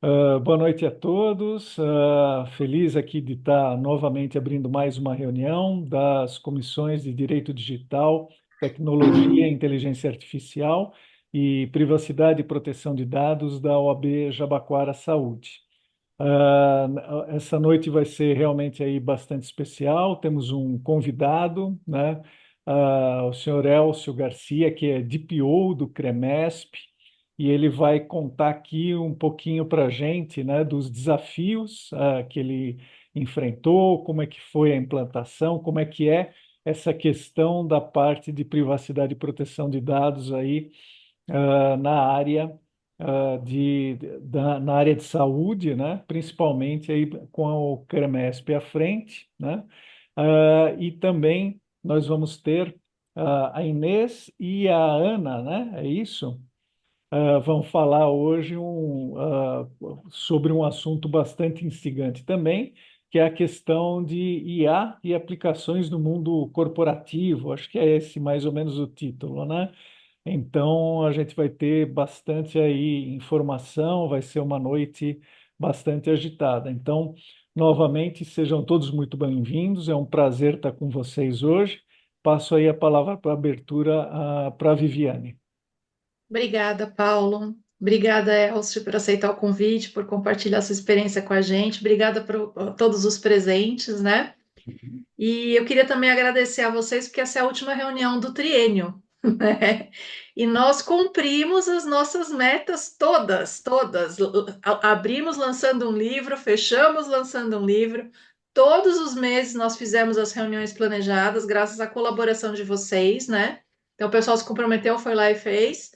Boa noite a todos. Feliz aqui de estar novamente abrindo mais uma reunião das comissões de Direito Digital, Tecnologia, Inteligência Artificial e Privacidade e Proteção de Dados da OAB Jabaquara Saúde. Essa noite vai ser realmente aí bastante especial. Temos um convidado, né? O senhor Elcio Garcia, que é DPO do CREMESP, e ele vai contar aqui um pouquinho para a gente, né, dos desafios que ele enfrentou, como é que foi a implantação, como é que é essa questão da parte de privacidade e proteção de dados aí na área na área de saúde, né? Principalmente aí com o CREMESP à frente, né? E também nós vamos ter a Inês e a Ana, né? É isso? Vão falar hoje sobre um assunto bastante instigante também, que é a questão de IA e aplicações no mundo corporativo. Acho que é esse mais ou menos o título, né? Então, a gente vai ter bastante aí informação, vai ser uma noite bastante agitada. Então, novamente, sejam todos muito bem-vindos, é um prazer estar com vocês hoje. Passo aí a palavra para a abertura para a Viviane. Obrigada, Paulo. Obrigada, Elcio, por aceitar o convite, por compartilhar sua experiência com a gente. Obrigada por todos os presentes, né? E eu queria também agradecer a vocês, porque essa é a última reunião do triênio, né? E nós cumprimos as nossas metas todas, todas. Abrimos lançando um livro, fechamos lançando um livro. Todos os meses nós fizemos as reuniões planejadas, graças à colaboração de vocês, né? Então o pessoal se comprometeu, foi lá e fez.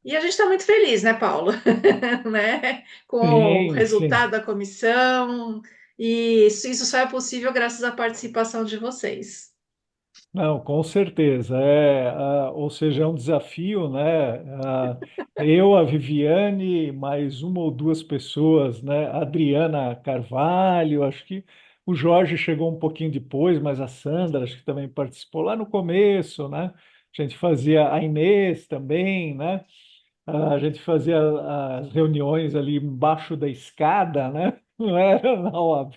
E a gente está muito feliz, né, Paulo? Né? Com o Sim, sim. resultado da comissão. E isso só é possível graças à participação de vocês. Não, com certeza. Ou seja, é um desafio, né? Eu, a Viviane, mais uma ou duas pessoas, né? A Adriana Carvalho, acho que o Jorge chegou um pouquinho depois, mas a Sandra, acho que também participou lá no começo, né? A gente fazia a Inês também, né? A gente fazia as reuniões ali embaixo da escada, né? Não era na OAB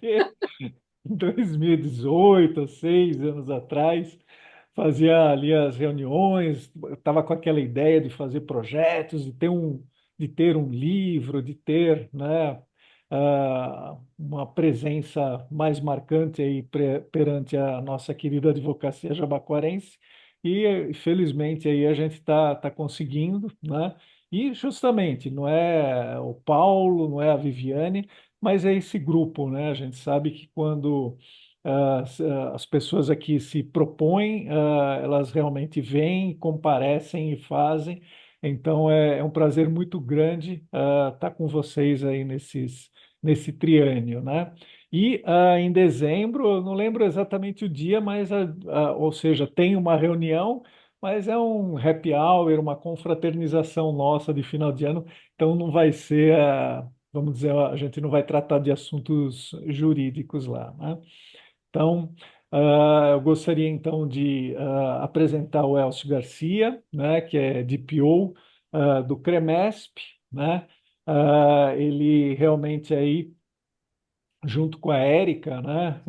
em 2018, 6 anos atrás, fazia ali as reuniões, estava com aquela ideia de fazer projetos, de ter um livro, de ter, né, uma presença mais marcante aí perante a nossa querida advocacia jabaquarense, e felizmente aí a gente está conseguindo, né? E justamente não é o Paulo, não é a Viviane, mas é esse grupo, né? A gente sabe que quando as pessoas aqui se propõem, elas realmente vêm, comparecem e fazem. Então é um prazer muito grande estar com vocês aí nesse triênio, né? E em dezembro, eu não lembro exatamente o dia, mas ou seja, tem uma reunião, mas é um happy hour, uma confraternização nossa de final de ano, então não vai ser vamos dizer, a gente não vai tratar de assuntos jurídicos lá, né? Então, eu gostaria então de apresentar o Elcio Garcia, né, que é DPO do CREMESP, né? Ele realmente aí junto com a Érica, né?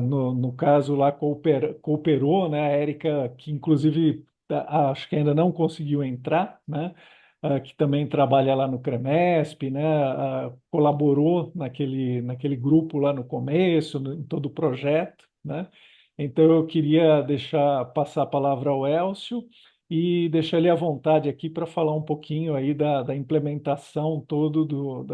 No caso lá cooperou, né? A Érica, que inclusive acho que ainda não conseguiu entrar, né? Que também trabalha lá no CREMESP, né? Colaborou naquele grupo lá no começo, em todo o projeto, né? Então eu queria passar a palavra ao Elcio e deixar ele à vontade aqui para falar um pouquinho aí da implementação todo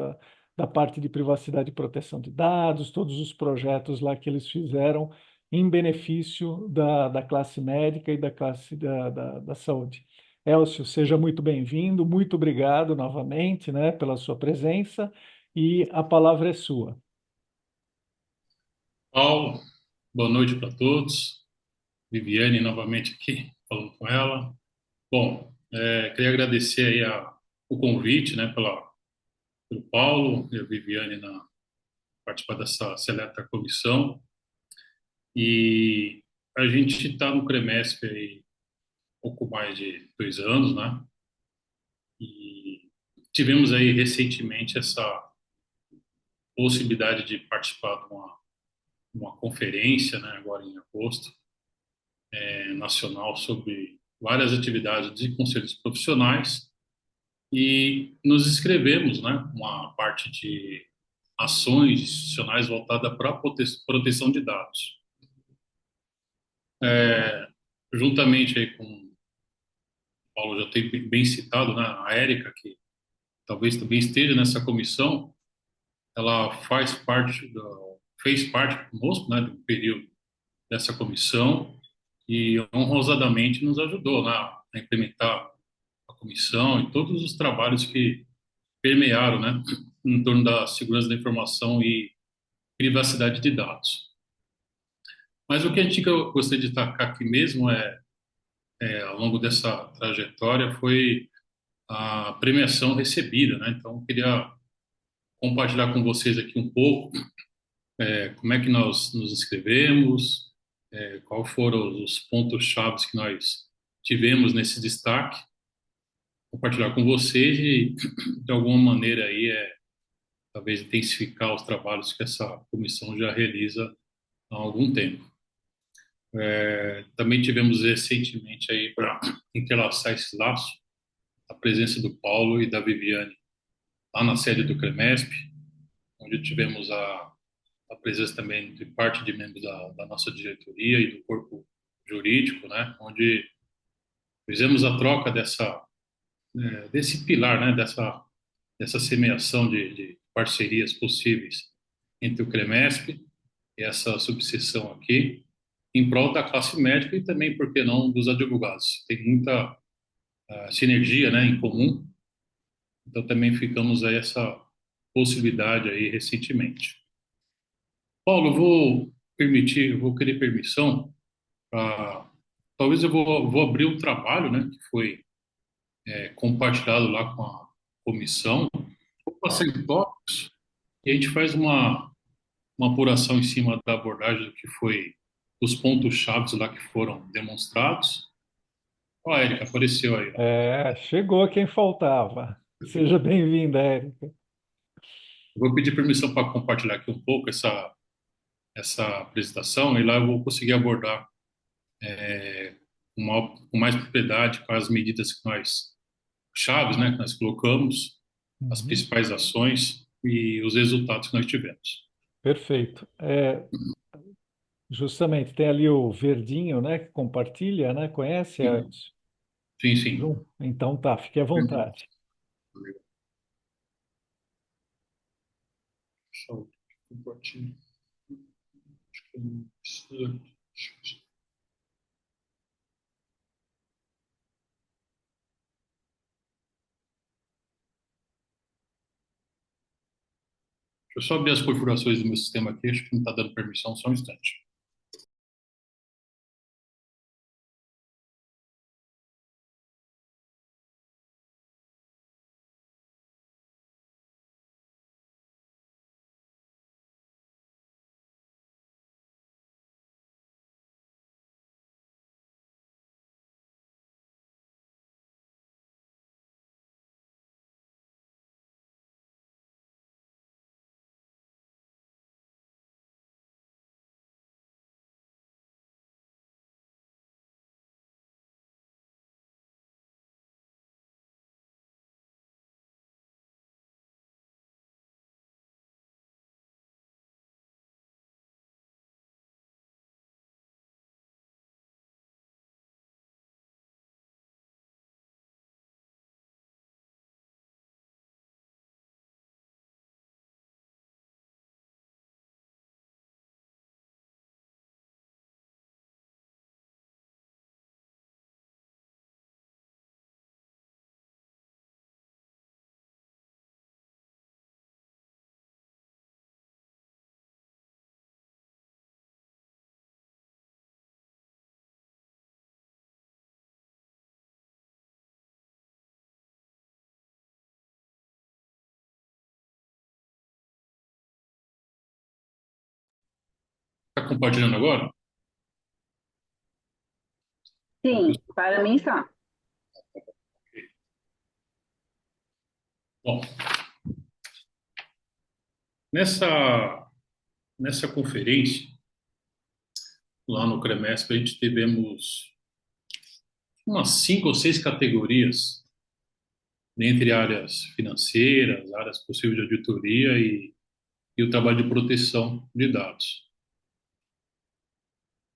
da parte de privacidade e proteção de dados, todos os projetos lá que eles fizeram em benefício da classe médica e da classe da saúde. Elcio, seja muito bem-vindo, muito obrigado novamente, né, pela sua presença e a palavra é sua. Paulo, boa noite para todos. Viviane novamente aqui, falando com ela. Bom, queria agradecer aí o convite, né, pelo Paulo e a Viviane participar dessa seleta comissão. E a gente está no CREMESP aí pouco mais de 2 anos, né? E tivemos aí recentemente essa possibilidade de participar de uma conferência, né, agora em agosto, nacional sobre várias atividades de conselhos profissionais e nos inscrevemos, né, uma parte de ações institucionais voltada para a proteção de dados. Juntamente aí com o Paulo já tem bem citado, né, a Érica, que talvez também esteja nessa comissão, ela fez parte conosco, né, do período dessa comissão e honrosamente nos ajudou, né, a implementar a comissão e todos os trabalhos que permearam, né, em torno da segurança da informação e privacidade de dados. Mas o que a gente gostaria de destacar aqui mesmo ao longo dessa trajetória, foi a premiação recebida, né? Então, eu queria compartilhar com vocês aqui um pouco como é que nós nos inscrevemos, quais foram os pontos chaves que nós tivemos nesse destaque, compartilhar com vocês e, de alguma maneira, aí, talvez intensificar os trabalhos que essa comissão já realiza há algum tempo. Também tivemos recentemente aí para entrelaçar esse laço a presença do Paulo e da Viviane lá na sede do CREMESP, onde tivemos a presença também de parte de membros da nossa diretoria e do corpo jurídico, né, onde fizemos a troca desse pilar, né, dessa semeação de parcerias possíveis entre o CREMESP e essa subseção aqui, em prol da classe médica e também, por que não, dos advogados. Tem muita sinergia, né, em comum, então também ficamos a essa possibilidade aí recentemente. Paulo, eu vou querer permissão para, talvez vou abrir um trabalho, né, que foi compartilhado lá com a comissão, vou passar em tópicos e a gente faz uma apuração em cima da abordagem do que foi os pontos chaves lá que foram demonstrados. Ó, a Érica apareceu aí, ó. Chegou quem faltava. Seja bem-vinda, Érica. Eu vou pedir permissão para compartilhar aqui um pouco essa apresentação e lá eu vou conseguir abordar com mais propriedade com as medidas que nós chaves, né, que nós colocamos, as Uhum. principais ações e os resultados que nós tivemos. Perfeito. Justamente, tem ali o verdinho, né, que compartilha, né? Conhece, Sim, Edson? sim. Sim. Não? Então tá, fique à vontade. Só compartilho. Acho que não precisa. Deixa eu só abrir as configurações do meu sistema aqui, acho que não está dando permissão, só um instante. Está compartilhando agora? Sim, para mim está. Bom, nessa, nessa conferência, lá no CREMESP, a gente tivemos umas 5 ou 6 categorias, dentre áreas financeiras, áreas possíveis de auditoria e o trabalho de proteção de dados.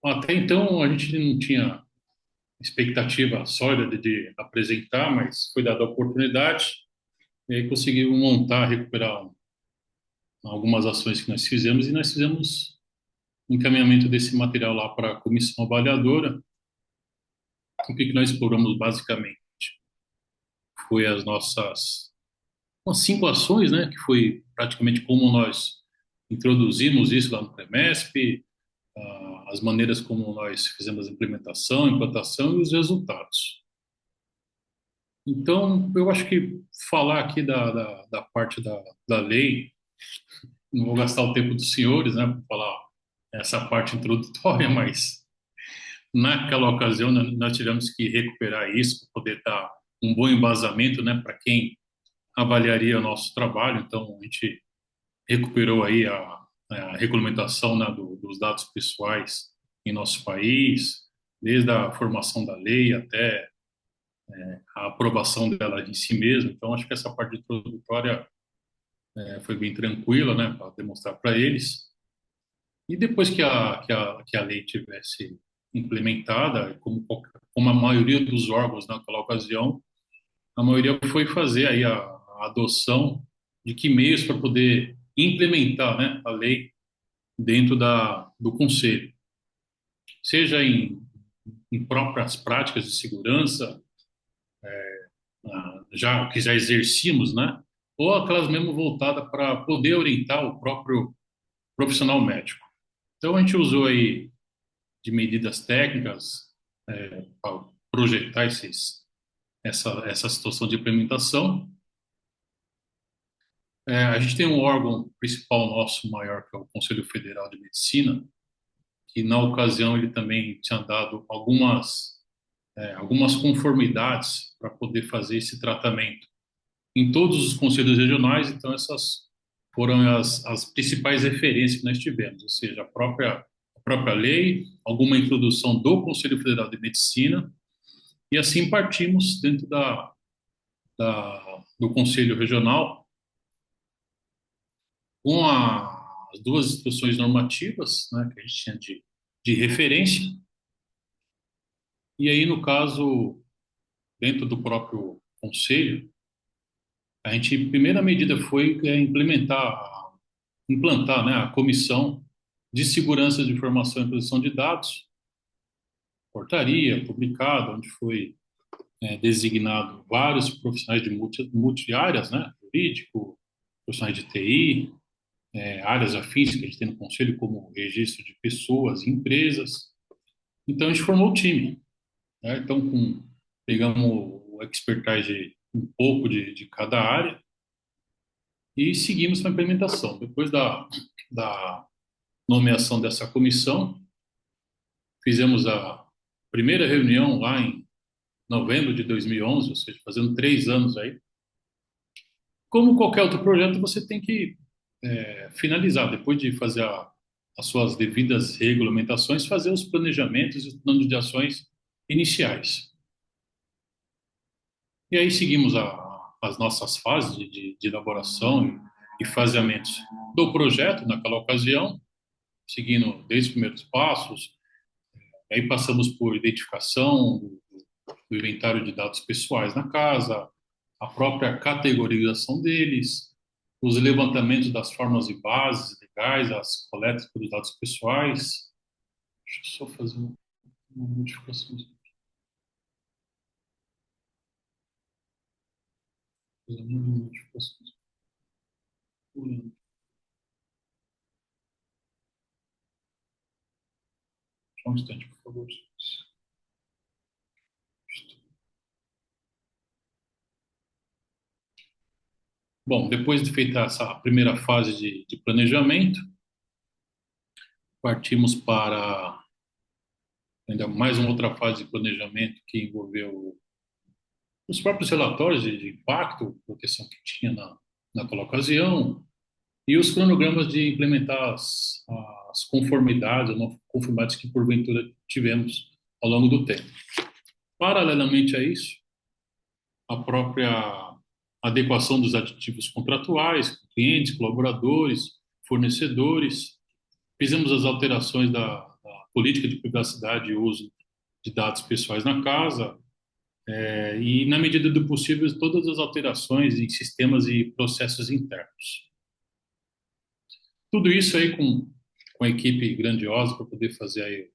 Até então, a gente não tinha expectativa sólida de apresentar, mas foi dada a oportunidade e aí conseguimos montar, recuperar algumas ações que nós fizemos e nós fizemos um encaminhamento desse material lá para a comissão avaliadora. O que nós exploramos basicamente foi as nossas umas 5 ações, né, que foi praticamente como nós introduzimos isso lá no CREMESP, as maneiras como nós fizemos a implementação, implantação e os resultados. Então, eu acho que falar aqui da parte da lei, não vou gastar o tempo dos senhores, né, para falar essa parte introdutória, mas naquela ocasião nós tivemos que recuperar isso para poder dar um bom embasamento, né, para quem avaliaria o nosso trabalho. Então, a gente recuperou aí a regulamentação, né, dos dados pessoais em nosso país, desde a formação da lei até a aprovação dela em si mesmo. Então, acho que essa parte introdutória foi bem tranquila, né, para demonstrar para eles. E depois que a lei tivesse implementada, como a maioria dos órgãos naquela ocasião, a maioria foi fazer aí a adoção de que meios para poder implementar, né, a lei dentro do conselho, seja em próprias práticas de segurança, já que já exercíamos, né, ou aquelas mesmo voltadas para poder orientar o próprio profissional médico. Então a gente usou aí de medidas técnicas para projetar essa situação de implementação. A gente tem um órgão principal nosso maior, que é o Conselho Federal de Medicina, que na ocasião ele também tinha dado algumas conformidades para poder fazer esse tratamento em todos os conselhos regionais. Então essas foram as principais referências que nós tivemos, ou seja, a própria lei, alguma introdução do Conselho Federal de Medicina, e assim partimos dentro do Conselho Regional com as 2 instruções normativas, né, que a gente tinha de referência. E aí, no caso, dentro do próprio conselho, a primeira medida foi implantar, né, a Comissão de Segurança de Informação e Proteção de Dados, portaria publicada, onde foi designado vários profissionais de multiáreas, né, jurídico, profissionais de TI, áreas afins que a gente tem no conselho, como registro de pessoas, empresas. Então, a gente formou o time, né? Então, pegamos o expertise um pouco de cada área e seguimos para a implementação. Depois da nomeação dessa comissão, fizemos a primeira reunião lá em novembro de 2011, ou seja, fazendo 3 anos aí. Como qualquer outro projeto, você tem que finalizar, depois de fazer as suas devidas regulamentações, fazer os planejamentos e os planos de ações iniciais. E aí seguimos as nossas fases de elaboração e faseamentos do projeto naquela ocasião, seguindo desde os primeiros passos. Aí passamos por identificação do inventário de dados pessoais na casa, a própria categorização deles, os levantamentos das formas e bases legais, as coletas pelos dados pessoais. Deixa eu só fazer uma modificação. Fazer uma modificação. Só um instante, por favor. Bom, depois de feita essa primeira fase de planejamento, partimos para ainda mais uma outra fase de planejamento que envolveu os próprios relatórios de impacto, proteção que tinha naquela ocasião, e os cronogramas de implementar as conformidades ou não conformidades que porventura tivemos ao longo do tempo. Paralelamente a isso, a própria adequação dos aditivos contratuais, clientes, colaboradores, fornecedores. Fizemos as alterações da política de privacidade e uso de dados pessoais na casa, e, na medida do possível, todas as alterações em sistemas e processos internos. Tudo isso aí com a equipe grandiosa para poder fazer aí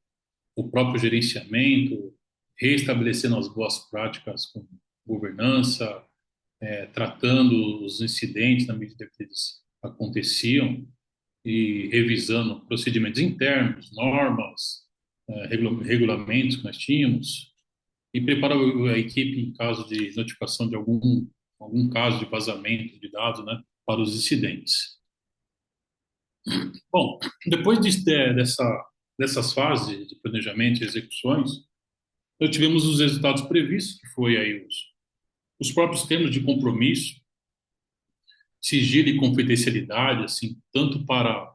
o próprio gerenciamento, reestabelecendo as boas práticas com governança, tratando os incidentes na medida que eles aconteciam e revisando procedimentos internos, normas, regulamentos que nós tínhamos e preparar a equipe em caso de notificação de algum caso de vazamento de dados, né, para os incidentes. Bom, depois dessas fases de planejamento e execuções, nós tivemos os resultados previstos, que foi aí os próprios termos de compromisso, sigilo e confidencialidade, assim, tanto para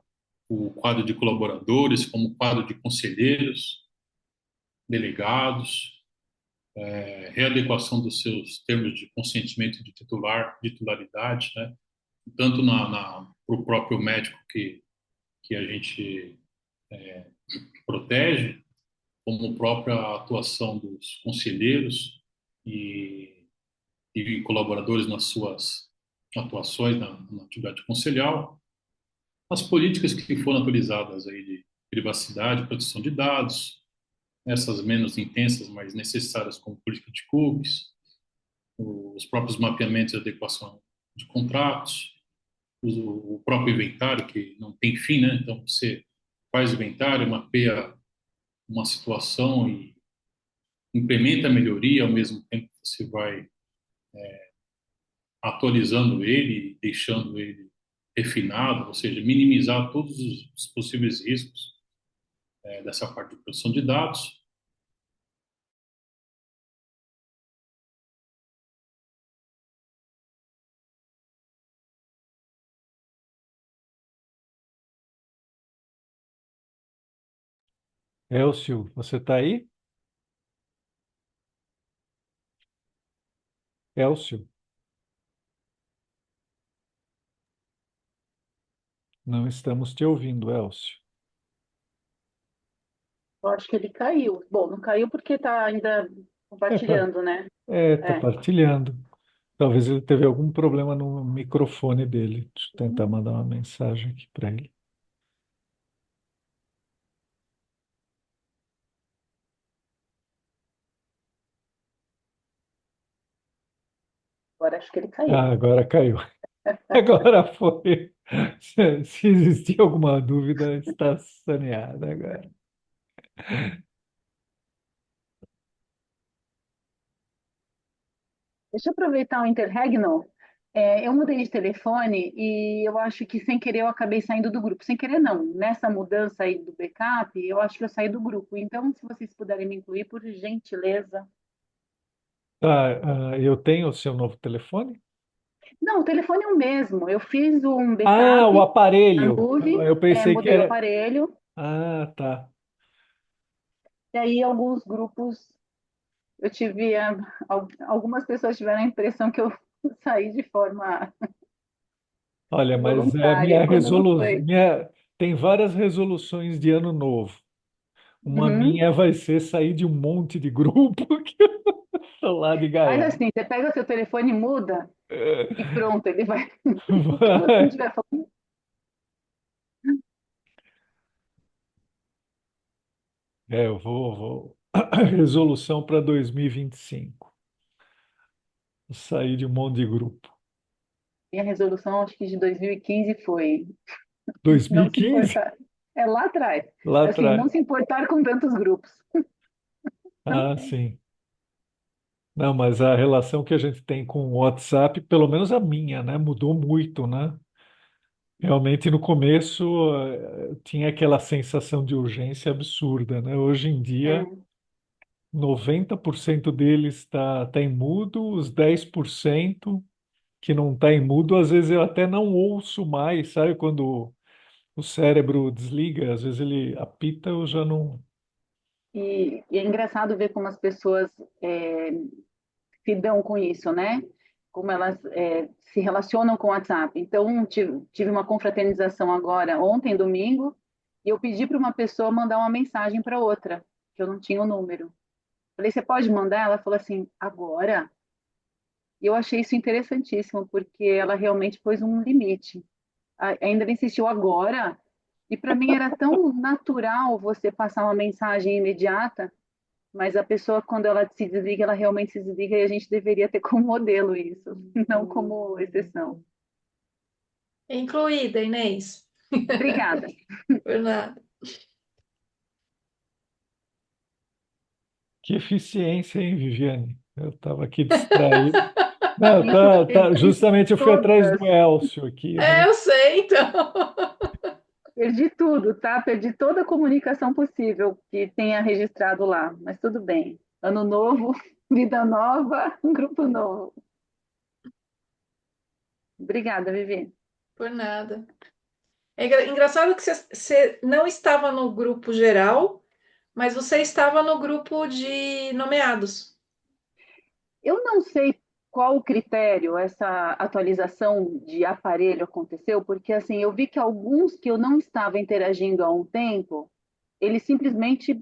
o quadro de colaboradores como o quadro de conselheiros, delegados, readequação dos seus termos de consentimento de titularidade, né? Tanto para o próprio médico que a gente protege, como a própria atuação dos conselheiros e, e colaboradores nas suas atuações na atividade conselhal, as políticas que foram atualizadas aí de privacidade, proteção de dados, essas menos intensas, mas necessárias, como política de cookies, os próprios mapeamentos de adequação de contratos, o próprio inventário, que não tem fim, né? Então, você faz o inventário, mapeia uma situação e implementa a melhoria, ao mesmo tempo que você vai atualizando ele, deixando ele refinado, ou seja, minimizar todos os possíveis riscos dessa parte de proteção de dados. Elcio, você está aí? Elcio, não estamos te ouvindo, Elcio. Eu acho que ele caiu. Bom, não caiu porque está ainda Tá, compartilhando, né? tá É. partilhando. Talvez ele teve algum problema no microfone dele. Deixa eu tentar mandar uma mensagem aqui para ele. Agora acho que ele Ah, caiu. agora caiu. Agora foi. Se existir alguma dúvida, está saneada agora. Deixa eu aproveitar o interregno. É, eu mudei de telefone e eu acho que sem querer eu acabei saindo do grupo. Sem querer, não. Nessa mudança aí do backup, eu acho que eu saí do grupo. Então, se vocês puderem me incluir, por gentileza. Tá, eu tenho o seu novo telefone? Não, o telefone é o mesmo. Eu fiz um Ah, o backup na aparelho. nuvem, Eu pensei que mudei o era. aparelho, Ah, tá. e aí alguns grupos eu tive algumas pessoas tiveram a impressão que eu saí de forma Olha, mas é voluntária, quando não foi. tem várias resoluções de ano novo. Uma Uhum. minha vai ser sair de um monte de grupo que eu tô lá de Mas gaiato. assim, você pega seu telefone e muda e pronto, ele vai. O que você não Vai. tiver falando. Eu vou. Resolução para 2025. Sair de um monte de grupo. E a resolução, acho que de 2015 foi não se 2015? importar. É lá atrás. Lá Assim, atrás. não se importar com tantos grupos. Ah, sim. Não, mas a relação que a gente tem com o WhatsApp, pelo menos a minha, né, mudou muito, né? Realmente no começo tinha aquela sensação de urgência absurda, né? Hoje em dia É. 90% deles está em mudo, os 10% que não está em mudo, às vezes eu até não ouço mais, sabe? Quando o cérebro desliga, às vezes ele apita, eu já não. E é engraçado ver como as pessoas é, se dão com isso, né? Como elas se relacionam com o WhatsApp. Então, tive uma confraternização agora, ontem, domingo, e eu pedi para uma pessoa mandar uma mensagem para outra, que eu não tinha o número. Falei, você pode mandar? Ela falou assim, agora? E eu achei isso interessantíssimo, porque ela realmente pôs um limite. Ainda insistiu agora, e para mim era tão natural você passar uma mensagem imediata, mas a pessoa, quando ela se desliga, ela realmente se desliga, e a gente deveria ter como modelo isso, não como exceção. Incluída, Inês. Obrigada. Por nada. Que eficiência, hein, Viviane? Eu estava aqui distraído. Não, Isso, perdi justamente eu fui atrás todas, do Elcio aqui, É, né? eu sei, então. perdi tudo, tá? Perdi toda a comunicação possível que tenha registrado lá, mas tudo bem. Ano novo, vida nova, um grupo novo. Obrigada, Vivi. Por nada. É engraçado que você não estava no grupo geral, mas você estava no grupo de nomeados. Eu não sei qual o critério essa atualização de aparelho aconteceu, porque assim, eu vi que alguns que eu não estava interagindo há um tempo, ele simplesmente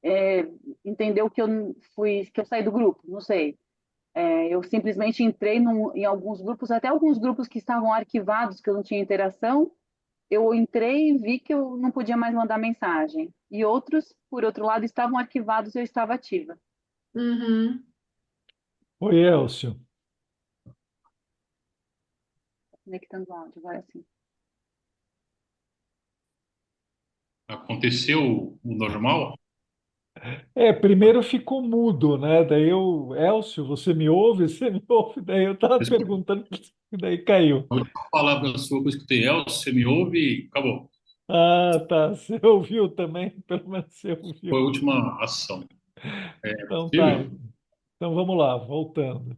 é, entendeu que que eu saí do grupo, não sei. Eu simplesmente entrei em alguns grupos, até alguns grupos que estavam arquivados, que eu não tinha interação, eu entrei e vi que eu não podia mais mandar mensagem. E outros, por outro lado, estavam arquivados e eu estava ativa. Uhum. Oi, Elcio. Conectando o áudio, agora sim. Aconteceu o normal? Primeiro ficou mudo, né? Daí eu, Elcio, você me ouve? Você me ouve? Daí eu estava perguntando, e daí caiu. A última palavra sua que eu escutei, Elcio, você me ouve e acabou. Ah, tá. Você ouviu também? Pelo menos você Foi a ouviu. última ação. É Então tá. possível? Então vamos lá, voltando.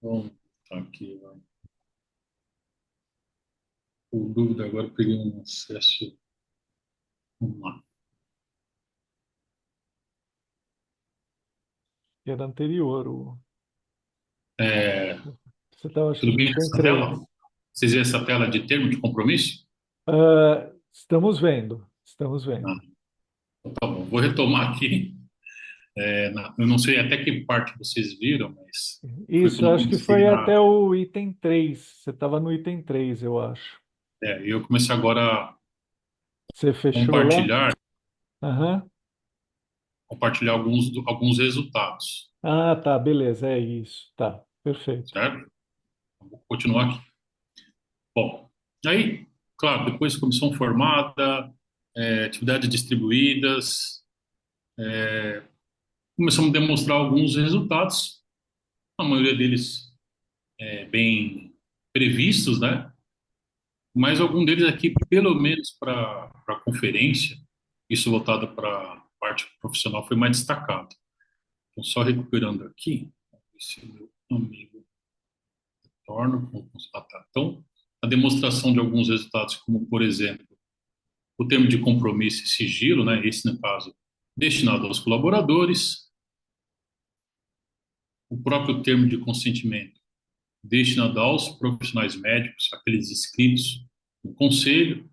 Bom, tá aqui, vai. Por dúvida, agora eu peguei um acesso. Vamos lá. Era anterior. É, Você estava, acho que tudo no bem item essa tela? 3. Vocês viram essa tela de termo de compromisso? Estamos vendo. Estamos vendo. Ah, então tá bom. Vou retomar aqui. Eu não sei até que parte vocês viram, mas foi Isso, quando eu acho que comecei foi até o item 3. Você estava no item 3, eu acho. eu comecei agora a Você fechou lá? compartilhar, Aham. compartilhar alguns resultados, Ah, tá, beleza, é isso. Tá, perfeito. certo? Vou continuar aqui. Bom, aí, claro, depois comissão formada, atividades distribuídas, começamos a demonstrar alguns resultados, a maioria deles bem previstos, né? Mas algum deles aqui, pelo menos para a conferência, isso voltado para a parte profissional, foi mais destacado. Então, só recuperando aqui, se meu amigo torna, vamos constatar. Então, a demonstração de alguns resultados, como, por exemplo, o termo de compromisso e sigilo, né, esse, no caso, destinado aos colaboradores, o próprio termo de consentimento destinado aos profissionais médicos, aqueles inscritos no conselho,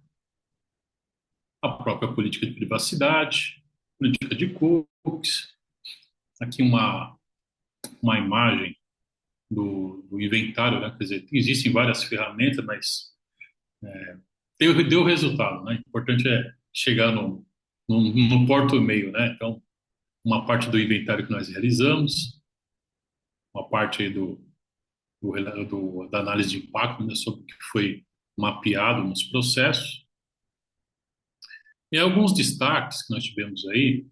a própria política de privacidade, política de cookies, aqui uma imagem do inventário, né? Quer dizer, existem várias ferramentas, mas deu resultado, né? O importante é chegar no porto e meio, né? Então, uma parte do inventário que nós realizamos, uma parte aí da análise de impacto, né, sobre o que foi mapeado nos processos, e alguns destaques que nós tivemos aí,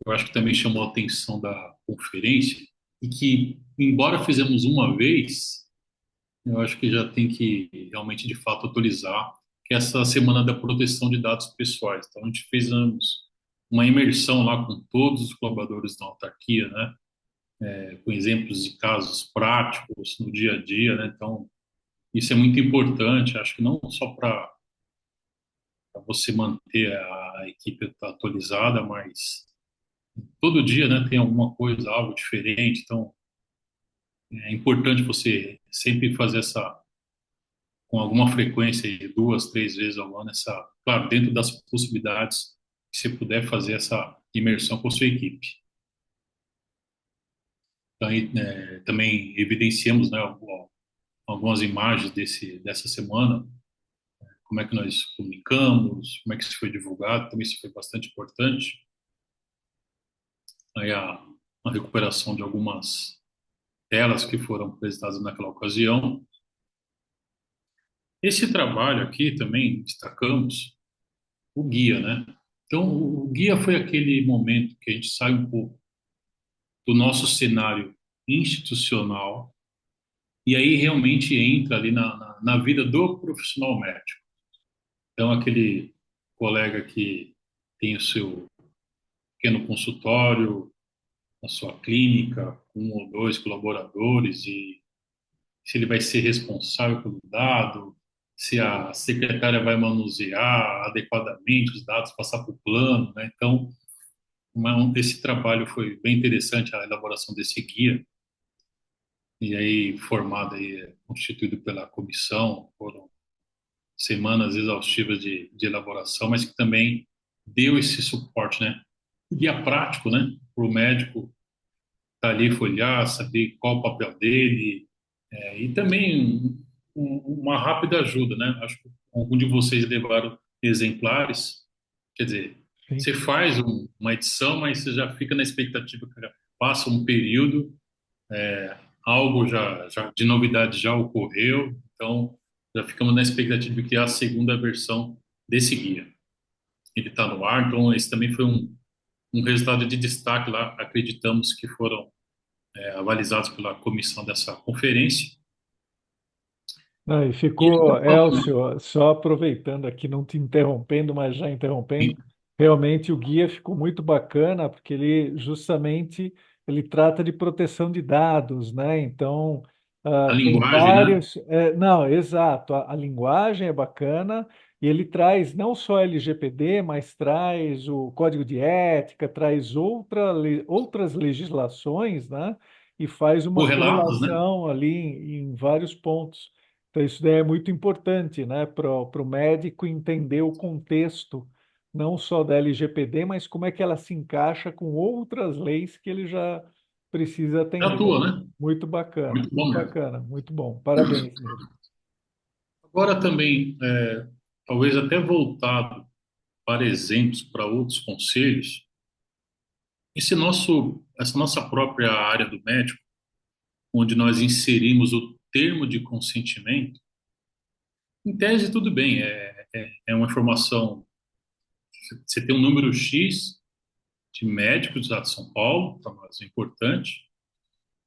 eu acho que também chamou a atenção da conferência, e que, embora fizemos uma vez, eu acho que já tem que realmente, de fato, atualizar, que é essa semana da proteção de dados pessoais. Então, a gente fizemos uma imersão lá com todos os colaboradores da autarquia, né? Com exemplos de casos práticos no dia a dia, né? Então, isso é muito importante, acho que não só para você manter a equipe atualizada, mas todo dia, né, tem alguma coisa, algo diferente, então é importante você sempre fazer essa, com alguma frequência, aí, 2, 3 vezes ao ano, essa, claro, dentro das possibilidades, que você puder fazer essa imersão com a sua equipe. Então, também evidenciamos, né, algumas imagens dessa semana, como é que nós comunicamos, como é que isso foi divulgado, também isso foi bastante importante. Aí a recuperação de algumas telas que foram apresentadas naquela ocasião. Esse trabalho aqui também destacamos o guia, né? Então, o guia foi aquele momento que a gente sai um pouco do nosso cenário institucional e aí realmente entra ali na vida do profissional médico. Então, aquele colega que tem o seu pequeno consultório, a sua clínica, com 1 ou 2 colaboradores, e se ele vai ser responsável pelo dado, se a secretária vai manusear adequadamente os dados, passar para o plano, né? Então, esse trabalho foi bem interessante, a elaboração desse guia, e aí formado aí, constituído pela comissão, foram semanas exaustivas de elaboração, mas que também deu esse suporte, né? Guia prático, né? Para o médico estar ali, folhear, saber qual o papel dele, e também uma rápida ajuda, né? Acho que algum de vocês levaram exemplares, quer dizer, Sim. você faz uma edição, mas você já fica na expectativa que passa um período, algo já de novidade já ocorreu, então já ficamos na expectativa de criar a segunda versão desse guia. Ele está no ar, então esse também foi um resultado de destaque lá, acreditamos que foram avalizados pela comissão dessa conferência. Não, e E aí, ficou, falando, Elcio, só aproveitando aqui, não te interrompendo, mas já interrompendo, né, realmente o guia ficou muito bacana, porque ele justamente ele trata de proteção de dados, né? Então, a tem linguagem, né? vários. Não, exato, a linguagem é bacana, e ele traz não só LGPD, mas traz o código de ética, traz outras legislações, né? E faz uma Correlatos, né? correlação ali em vários pontos. Então, isso daí é muito importante, né, para o médico entender o contexto, não só da LGPD, mas como é que ela se encaixa com outras leis que ele já precisa atender. Atua, né? Muito bom Muito mesmo. bacana, muito bom. Parabéns mesmo. Agora também, talvez até voltado para exemplos para outros conselhos, essa nossa própria área do médico, onde nós inserimos o termo de consentimento, em tese tudo bem, é uma informação, você tem um número X de médicos do estado de São Paulo, para nós é importante.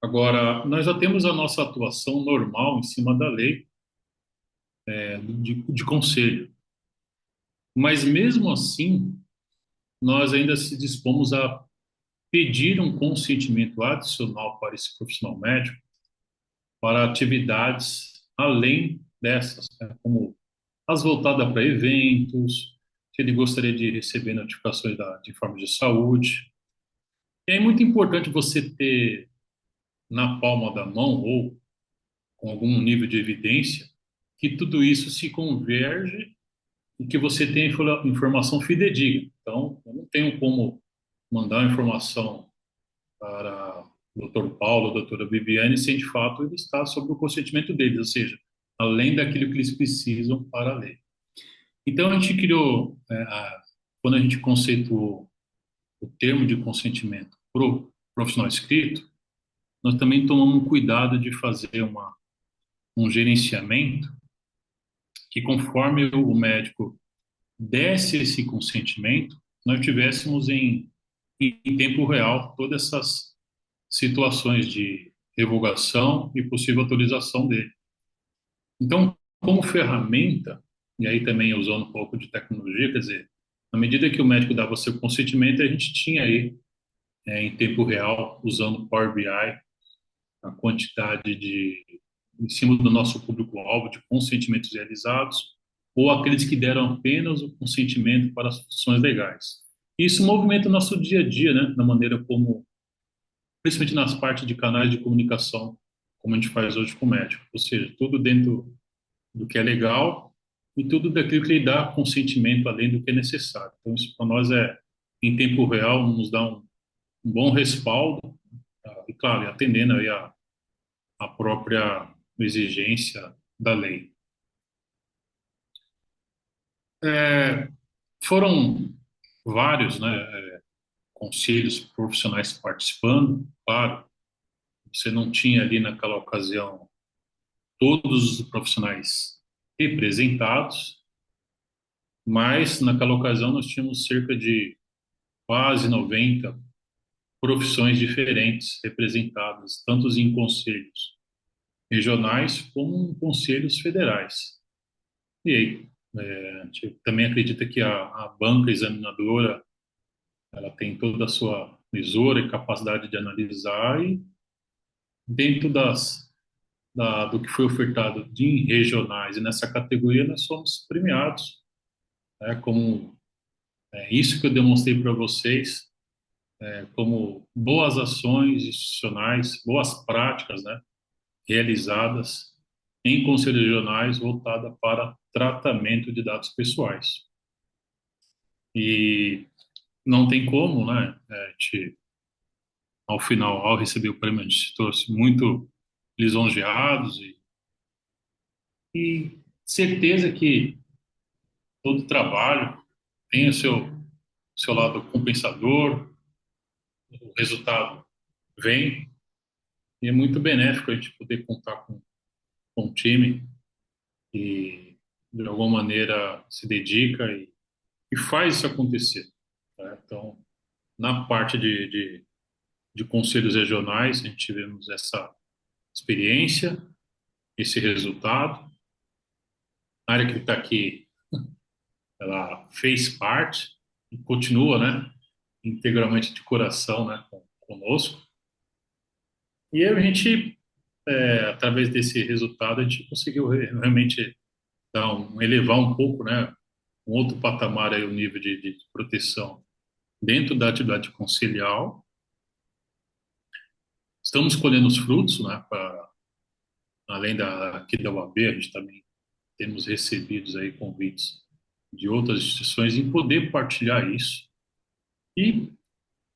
Agora, nós já temos a nossa atuação normal em cima da lei, de conselho. Mas mesmo assim, nós ainda se dispomos a pedir um consentimento adicional para esse profissional médico para atividades além dessas, né, como as voltadas para eventos, se ele gostaria de receber notificações de informes de saúde. E é muito importante você ter na palma da mão ou com algum nível de evidência que tudo isso se converge e que você tenha informação fidedigna. Então, eu não tenho como mandar informação para o Dr. Paulo, a doutora Viviane, sem de fato ele estar sob o consentimento deles, ou seja, além daquilo que eles precisam para a lei. Então, a gente criou, quando a gente conceituou o termo de consentimento para o profissional escrito, nós também tomamos um cuidado de fazer um gerenciamento que, conforme o médico desse esse consentimento, nós tivéssemos em tempo real todas essas situações de revogação e possível autorização dele. Então, como ferramenta, e aí também usando um pouco de tecnologia, quer dizer, Na medida que o médico dava seu consentimento, a gente tinha aí, em tempo real, usando o Power BI, a quantidade em cima do nosso público-alvo, de consentimentos realizados, ou aqueles que deram apenas o consentimento para as funções legais. Isso movimenta o nosso dia a dia, né, na maneira como, principalmente nas partes de canais de comunicação, como a gente faz hoje com o médico. Ou seja, tudo dentro do que é legal e tudo daquilo que lhe dá consentimento além do que é necessário. Então, isso para nós em tempo real, nos dá um bom respaldo, tá? E claro, atendendo aí a própria exigência da lei. É, foram vários, né, conselhos profissionais participando. Claro, você não tinha ali naquela ocasião todos os profissionais representados, mas naquela ocasião nós tínhamos cerca de quase 90 profissões diferentes representadas, tanto em conselhos regionais como em conselhos federais. E aí, a gente também acredita que a banca examinadora ela tem toda a sua lisura e capacidade de analisar e dentro do que foi ofertado de regionais e nessa categoria nós somos premiados, né, como isso que eu demonstrei para vocês, como boas ações institucionais, boas práticas, né, realizadas em conselhos regionais voltada para tratamento de dados pessoais. E não tem como, né, a gente, ao final, ao receber o prêmio, a gente se trouxe muito lisonjeados e certeza que todo trabalho tem o seu lado compensador, o resultado vem, e é muito benéfico a gente poder contar com um time que, de alguma maneira, se dedica e faz isso acontecer. Tá? Então, na parte de conselhos regionais, a gente tivemos essa experiência, esse resultado. A área que está aqui, ela fez parte e continua, né, integralmente de coração, né, conosco. E a gente, através desse resultado, a gente conseguiu realmente elevar um pouco, né, um outro patamar aí o nível de proteção dentro da atividade conciliar. Estamos colhendo os frutos, né, além aqui da UAB, a gente também temos recebidos aí convites de outras instituições em poder partilhar isso. E,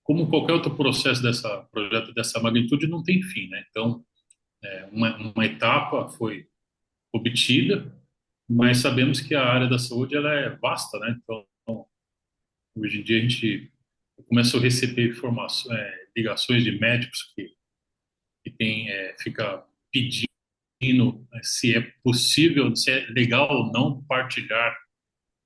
como qualquer outro projeto dessa magnitude, não tem fim, né? Então, uma etapa foi obtida, mas sabemos que a área da saúde ela é vasta, né? Então, hoje em dia a gente começou a receber informações, ligações de médicos que fica pedindo se é possível, se é legal ou não partilhar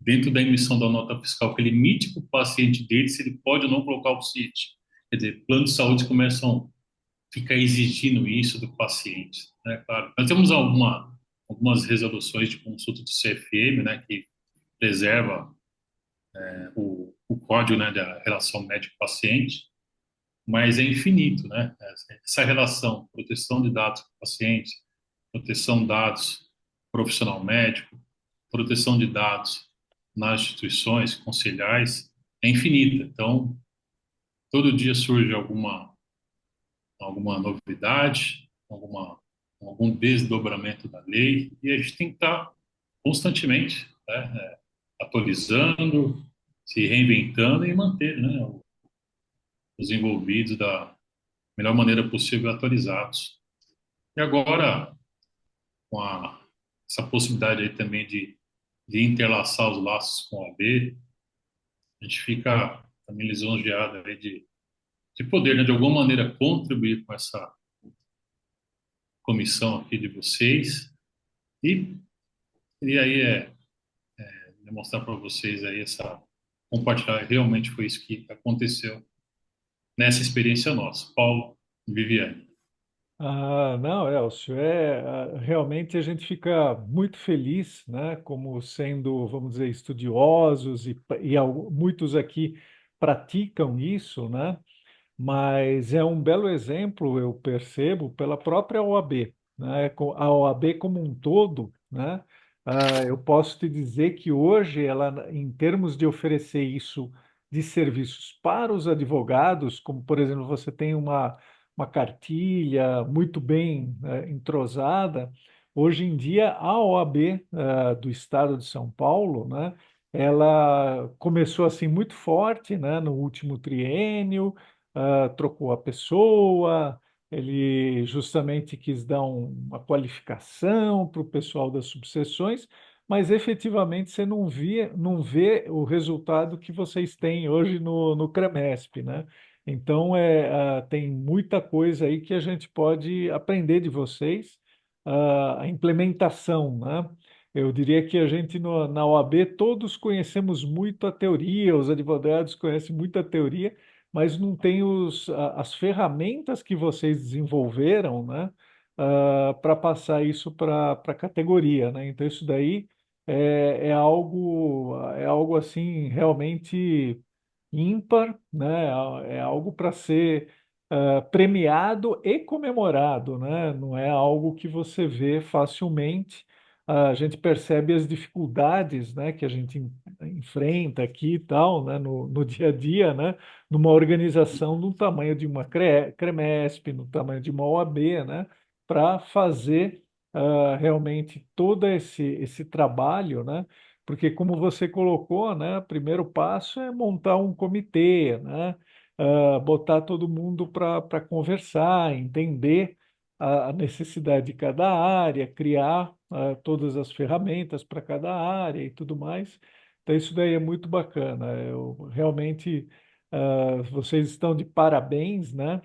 dentro da emissão da nota fiscal, que limite para o paciente dele se ele pode ou não colocar o CIT. Quer dizer, planos de saúde começam a ficar exigindo isso do paciente, né? Claro, nós temos algumas resoluções de consulta do CFM, né, que preserva o código, né, da relação médico-paciente, mas é infinito, né? Essa relação, proteção de dados do paciente, proteção de dados profissional médico, proteção de dados nas instituições conselhais é infinita. Então, todo dia surge alguma novidade, algum desdobramento da lei, e a gente tem que estar constantemente, né, atualizando, se reinventando e manter, né, os envolvidos da melhor maneira possível atualizados. E agora, com essa possibilidade aí também de interlaçar os laços com a AB, a gente fica também lisonjeado aí de poder, né, de alguma maneira, contribuir com essa comissão aqui de vocês e, e aí demonstrar para vocês aí compartilhar, realmente foi isso que aconteceu nessa experiência nossa. Paulo, Viviane. Não, Elcio, realmente a gente fica muito feliz, né, como sendo, vamos dizer, estudiosos e muitos aqui praticam isso, né? Mas é um belo exemplo, eu percebo, pela própria OAB, né? A OAB como um todo, né? Eu posso te dizer que hoje ela, em termos de oferecer isso de serviços para os advogados, como por exemplo, você tem uma cartilha muito bem entrosada, hoje em dia a OAB do Estado de São Paulo, né? Ela começou assim muito forte, né, no último triênio, trocou a pessoa, ele justamente quis dar uma qualificação para o pessoal das subseções, mas efetivamente você não vê o resultado que vocês têm hoje no CREMESP, né? Então, tem muita coisa aí que a gente pode aprender de vocês, a implementação, né? Eu diria que a gente na OAB todos conhecemos muito a teoria, os advogados conhecem muito a teoria, mas não tem as ferramentas que vocês desenvolveram, né, para passar isso para a categoria, né? Então isso daí é algo assim realmente ímpar, né? É algo para ser premiado e comemorado, né? Não é algo que você vê facilmente. A gente percebe as dificuldades, né, que a gente enfrenta aqui e tal, né, no dia a dia, né, numa organização do tamanho de uma CREMESP, no tamanho de uma OAB, né, para fazer realmente todo esse trabalho, né, porque como você colocou, né, o primeiro passo é montar um comitê, né, botar todo mundo para conversar, entender a necessidade de cada área, criar todas as ferramentas para cada área e tudo mais. Então, isso daí é muito bacana. Eu realmente, vocês estão de parabéns, né?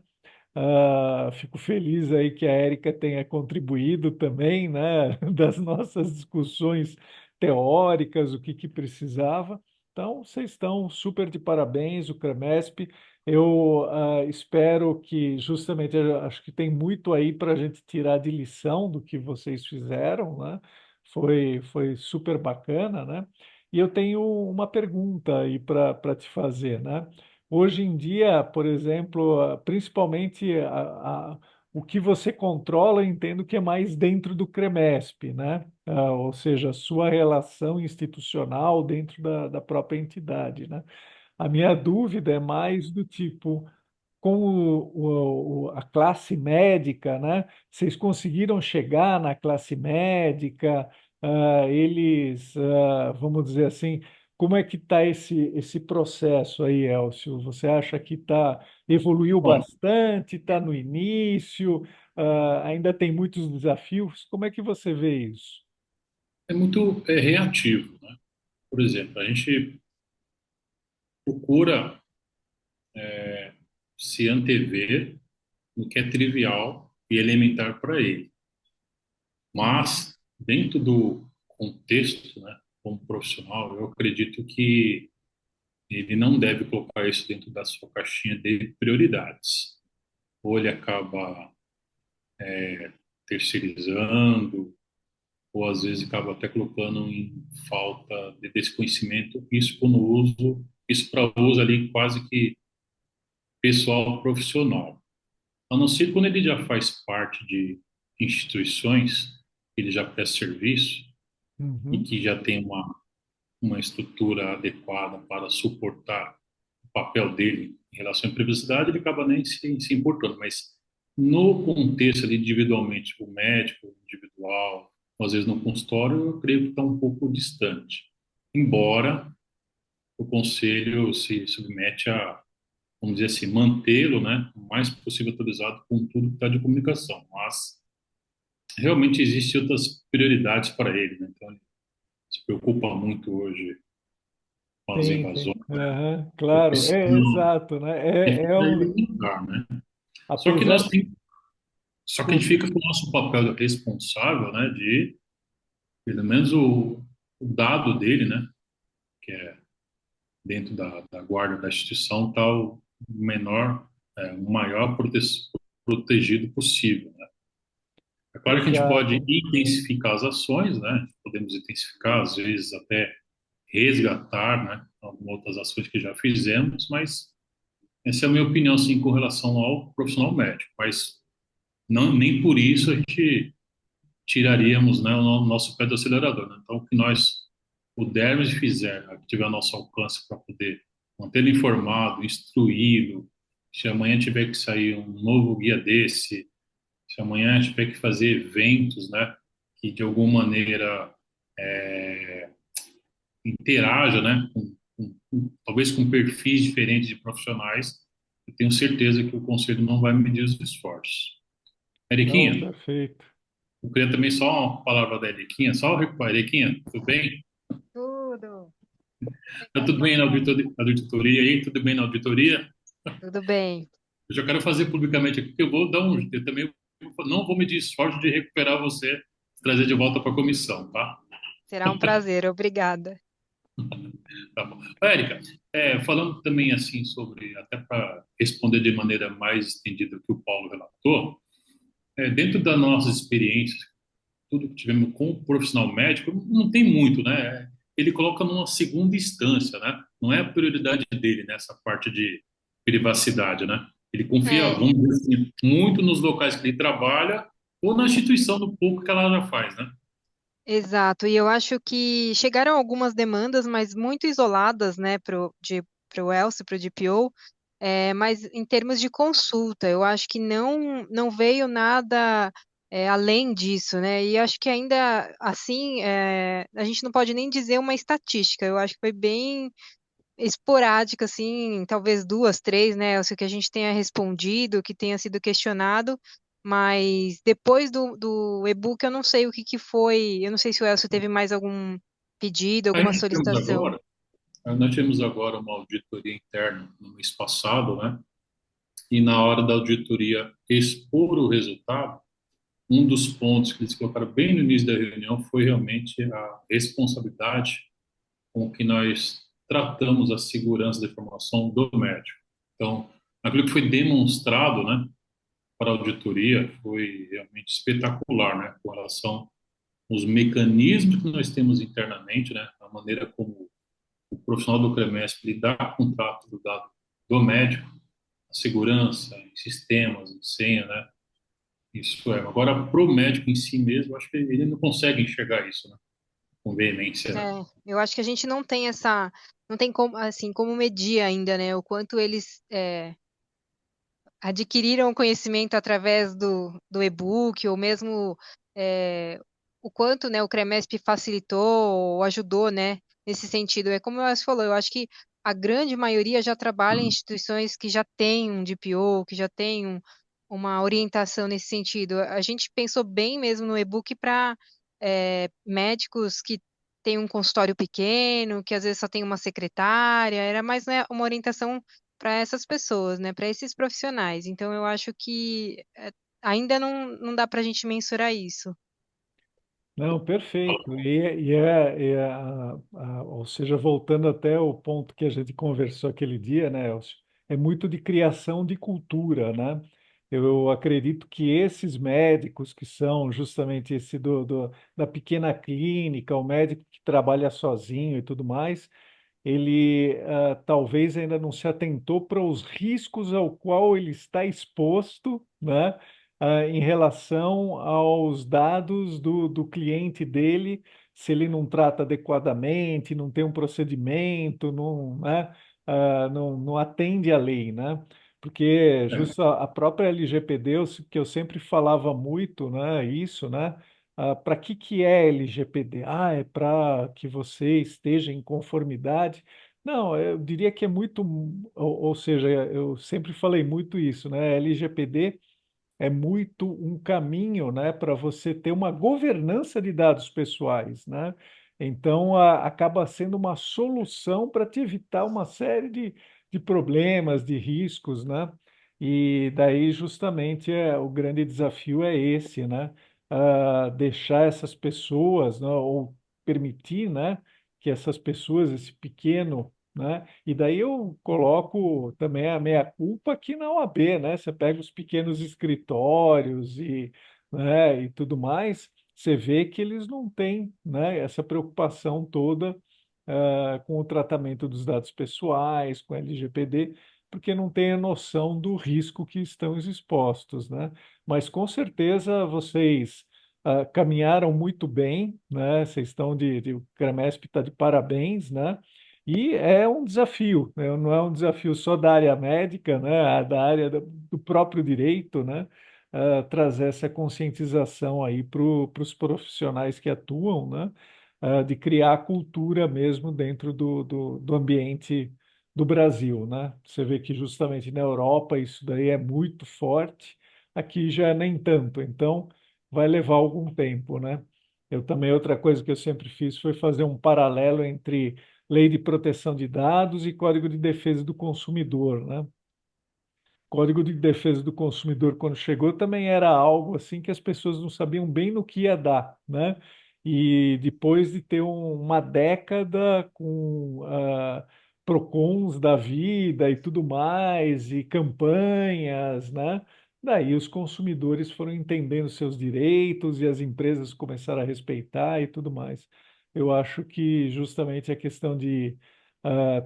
Fico feliz aí que a Érica tenha contribuído também, né, das nossas discussões teóricas, o que precisava. Então, vocês estão super de parabéns, o CREMESP. Eu espero que, justamente, eu acho que tem muito aí para a gente tirar de lição do que vocês fizeram, né? Foi super bacana, né? E eu tenho uma pergunta aí para te fazer, né? Hoje em dia, por exemplo, principalmente o que você controla, eu entendo que é mais dentro do CREMESP, né? Ou seja, a sua relação institucional dentro da própria entidade, né? A minha dúvida é mais do tipo, com a classe médica, né? Vocês conseguiram chegar na classe médica? Vamos dizer assim, como é que está esse processo aí, Elcio? Você acha que evoluiu Bom, bastante, está no início, ainda tem muitos desafios? Como é que você vê isso? é muito reativo, né? Por exemplo, a gente procura se antever no que é trivial e elementar para ele. Mas, dentro do contexto, né, como profissional, eu acredito que ele não deve colocar isso dentro da sua caixinha de prioridades. Ou ele acaba terceirizando, ou às vezes acaba até colocando em falta de desconhecimento, isso quando uso, isso para uso ali quase que pessoal profissional. A não ser quando ele já faz parte de instituições, ele já presta serviço e Uhum. que já tem uma estrutura adequada para suportar o papel dele em relação à privacidade, ele acaba nem se importando, mas no contexto ali, individualmente, o médico individual, ou às vezes no consultório, eu creio que está um pouco distante. Embora o conselho se submete a, vamos dizer assim, mantê-lo, né, o mais possível atualizado com tudo que está de comunicação, mas realmente existem outras prioridades para ele, né? Então ele se preocupa muito hoje com as Sim, invasões, sim. Aham, claro, é opção, exato, né? é ficar elementar, né? Só que Apesar nós de. temos, só que a gente Desculpa. fica com o nosso papel de responsável, né, de pelo menos o dado dele, né, que é dentro da guarda da instituição, tal o menor, o maior protegido possível, né? É claro que a gente pode exato. intensificar as ações, né? Podemos intensificar, às vezes até resgatar, né? Algumas outras ações que já fizemos, mas essa é a minha opinião, assim, com relação ao profissional médico. Mas não, nem por isso a gente tiraríamos, né, o nosso pé do acelerador, né? Então, o que nós pudermos e fizer, né, que tiver ao nosso alcance para poder mantê-lo informado, instruído, se amanhã tiver que sair um novo guia desse, se amanhã tiver que fazer eventos, né, que de alguma maneira interaja, né, talvez com perfis diferentes de profissionais, eu tenho certeza que o conselho não vai medir os esforços. Não, Eriquinha, perfeito. eu queria também só uma palavra da Eriquinha, só recuperar. Eriquinha, tudo bem? Tudo. Tá Obrigada, tudo bem na Paulo. auditoria aí? Tudo bem na auditoria? Tudo bem. Eu já quero fazer publicamente aqui, que eu vou dar eu também não vou medir esforço de recuperar você, trazer de volta para a comissão, tá? Será um prazer. Obrigada. Tá bom. Érica, falando também assim sobre, até para responder de maneira mais estendida o que o Paulo relatou, dentro das nossas experiências, tudo que tivemos com o profissional médico, não tem muito, né? Ele coloca numa segunda instância, né? Não é a prioridade dele nessa parte de privacidade, né? Ele confia, É, vamos dizer assim, muito nos locais que ele trabalha ou na instituição do pouco que ela já faz, né? exato. E eu acho que chegaram algumas demandas, mas muito isoladas, né, pro Elcio, pro DPO. Mas em termos de consulta, eu acho que não veio nada além disso, né? E acho que ainda assim, a gente não pode nem dizer uma estatística. Eu acho que foi bem esporádica, assim, talvez duas, três, né? Eu sei que a gente tenha respondido, que tenha sido questionado, mas depois do e-book eu não sei o que que foi, eu não sei se o Elcio teve mais algum pedido, Aí alguma solicitação. nós tivemos agora uma auditoria interna no mês passado, né? E na hora da auditoria expor o resultado, um dos pontos que eles colocaram bem no início da reunião foi realmente a responsabilidade com que nós tratamos a segurança da informação do médico. Então, aquilo que foi demonstrado, né, para a auditoria foi realmente espetacular, né, com relação aos mecanismos que nós temos internamente, né, a maneira como o profissional do CREMESP lidar com o trato do dado do médico, a segurança, em sistemas, em senha, né, isso é. Agora, para o médico em si mesmo, eu acho que ele não consegue enxergar isso, né, com veemência, né. Eu acho que a gente não tem não tem como, assim, como medir ainda, né, o quanto eles adquiriram conhecimento através do e-book, ou mesmo é, o quanto, né, o CREMESP facilitou ou ajudou, né, nesse sentido. É como você falou, eu acho que a grande maioria já trabalha em instituições que já têm um DPO, que já têm uma orientação nesse sentido. A gente pensou bem mesmo no e-book para médicos que têm um consultório pequeno, que às vezes só tem uma secretária, era mais, né, uma orientação para essas pessoas, né, para esses profissionais. Então, eu acho que ainda não dá para a gente mensurar isso. Não, perfeito. Ou seja, voltando até o ponto que a gente conversou aquele dia, né, Elcio, é muito de criação de cultura, né? Eu acredito que esses médicos que são justamente esse da pequena clínica, o médico que trabalha sozinho e tudo mais, ele talvez ainda não se atentou para os riscos ao qual ele está exposto, né, em relação aos dados do cliente dele, se ele não trata adequadamente, não tem um procedimento, não, né, não atende à lei, né? Porque É. justo a própria LGPD, que eu sempre falava muito, né, isso, né? Para que é LGPD? Ah, é para que você esteja em conformidade. Não, eu diria que é muito, ou seja, eu sempre falei muito isso, né? LGPD é muito um caminho, né, para você ter uma governança de dados pessoais, né? Então, acaba sendo uma solução para te evitar uma série de problemas, de riscos, né? E daí, justamente, o grande desafio é esse, né? Deixar essas pessoas, né, ou permitir, né, que essas pessoas, esse pequeno, né? E daí eu coloco também a meia-culpa aqui na OAB, né? Você pega os pequenos escritórios e né, e tudo mais, você vê que eles não têm, né, essa preocupação toda com o tratamento dos dados pessoais, com LGPD, porque não têm a noção do risco que estão expostos, né? Mas com certeza vocês caminharam muito bem, né? Vocês estão o CREMESP está de parabéns, né? E é um desafio, né? Não é um desafio só da área médica, né? Da área do próprio direito, né? Trazer essa conscientização aí para os profissionais que atuam, né? De criar a cultura mesmo dentro do ambiente do Brasil, né? Você vê que justamente na Europa isso daí é muito forte, aqui já nem tanto, então vai levar algum tempo, né? Eu também, outra coisa que eu sempre fiz foi fazer um paralelo entre lei de proteção de dados e Código de Defesa do Consumidor, né? Código de Defesa do Consumidor, quando chegou, também era algo assim que as pessoas não sabiam bem no que ia dar, né? E depois de ter uma década com PROCONs da vida e tudo mais, e campanhas, né? Daí os consumidores foram entendendo seus direitos e as empresas começaram a respeitar e tudo mais. Eu acho que justamente a questão de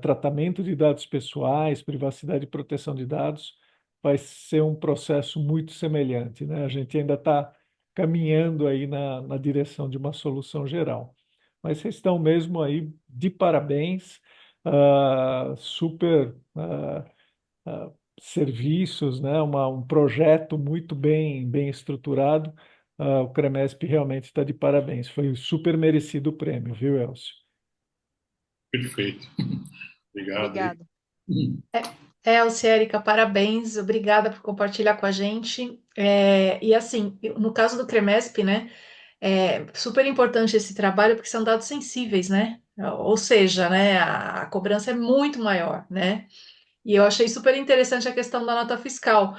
tratamento de dados pessoais, privacidade e proteção de dados vai ser um processo muito semelhante, né? A gente ainda está caminhando aí na direção de uma solução geral. Mas vocês estão mesmo aí de parabéns, super serviços, né? Um projeto muito bem estruturado. O CREMESP realmente está de parabéns. Foi super merecido o prêmio, viu, Elcio? Perfeito. Obrigado aí. Obrigada. Elcia, Érica, parabéns, obrigada por compartilhar com a gente. E assim, no caso do CREMESP, né, é super importante esse trabalho porque são dados sensíveis, né? Ou seja, né, a cobrança é muito maior, né? E eu achei super interessante a questão da nota fiscal.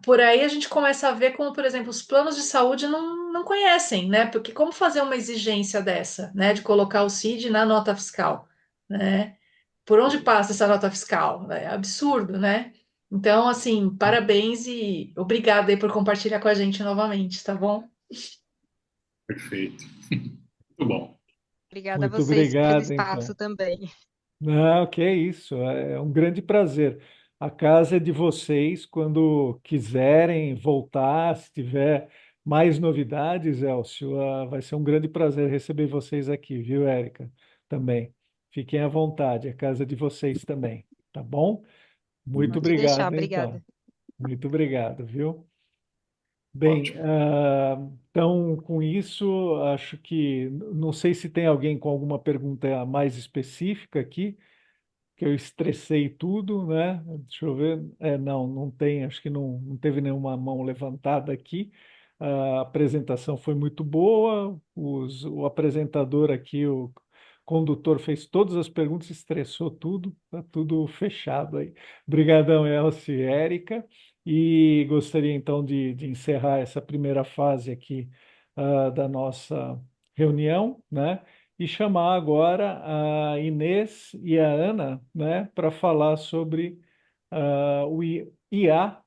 Por aí a gente começa a ver como, por exemplo, os planos de saúde não conhecem, né? Porque como fazer uma exigência dessa, né, de colocar o CID na nota fiscal, né? Por onde passa essa nota fiscal? É absurdo, né? Então, assim, parabéns e obrigada aí por compartilhar com a gente novamente, tá bom? Perfeito. Muito bom. Obrigada a Muito vocês pelo obrigado, espaço então. também. Não, que é isso, é um grande prazer. A casa é de vocês, quando quiserem voltar, se tiver mais novidades, Elcio, vai ser um grande prazer receber vocês aqui, viu, Érica? Também. Fiquem à vontade, a casa é de vocês também, tá bom? Muito Pode deixar, obrigado, obrigada. então. Muito obrigado, viu? Bem, Ótimo. então, com isso, acho que não sei se tem alguém com alguma pergunta mais específica aqui que eu estressei tudo, né? Deixa eu ver. Não tem, acho que não teve nenhuma mão levantada aqui. A apresentação foi muito boa, o apresentador aqui, o condutor, fez todas as perguntas, estressou tudo, tá tudo fechado aí. Obrigadão, Elcio e Érica. E gostaria então de encerrar essa primeira fase aqui da nossa reunião, né? E chamar agora a Inês e a Ana, né, para falar sobre o IA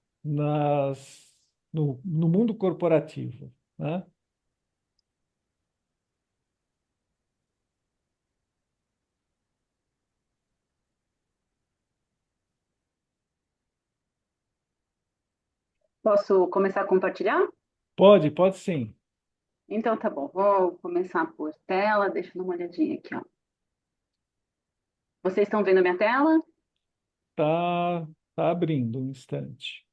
no mundo corporativo, né? Posso começar a compartilhar? Pode sim. Então tá bom, vou começar por tela, deixa eu dar uma olhadinha aqui, ó. Vocês estão vendo a minha tela? Tá abrindo um instante.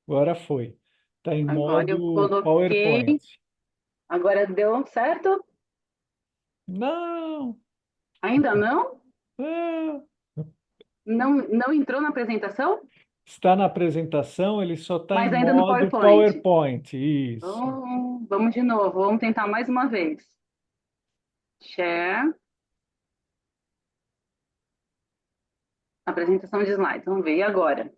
Agora foi. Está em Agora eu modo coloquei, PowerPoint. agora deu certo? Não, Ainda não? ah, Não entrou na apresentação? está na apresentação, ele só está em Mas ainda no modo PowerPoint. PowerPoint. Isso. Vamos de novo, vamos tentar mais uma vez. Share, apresentação de slides. Vamos ver, e agora?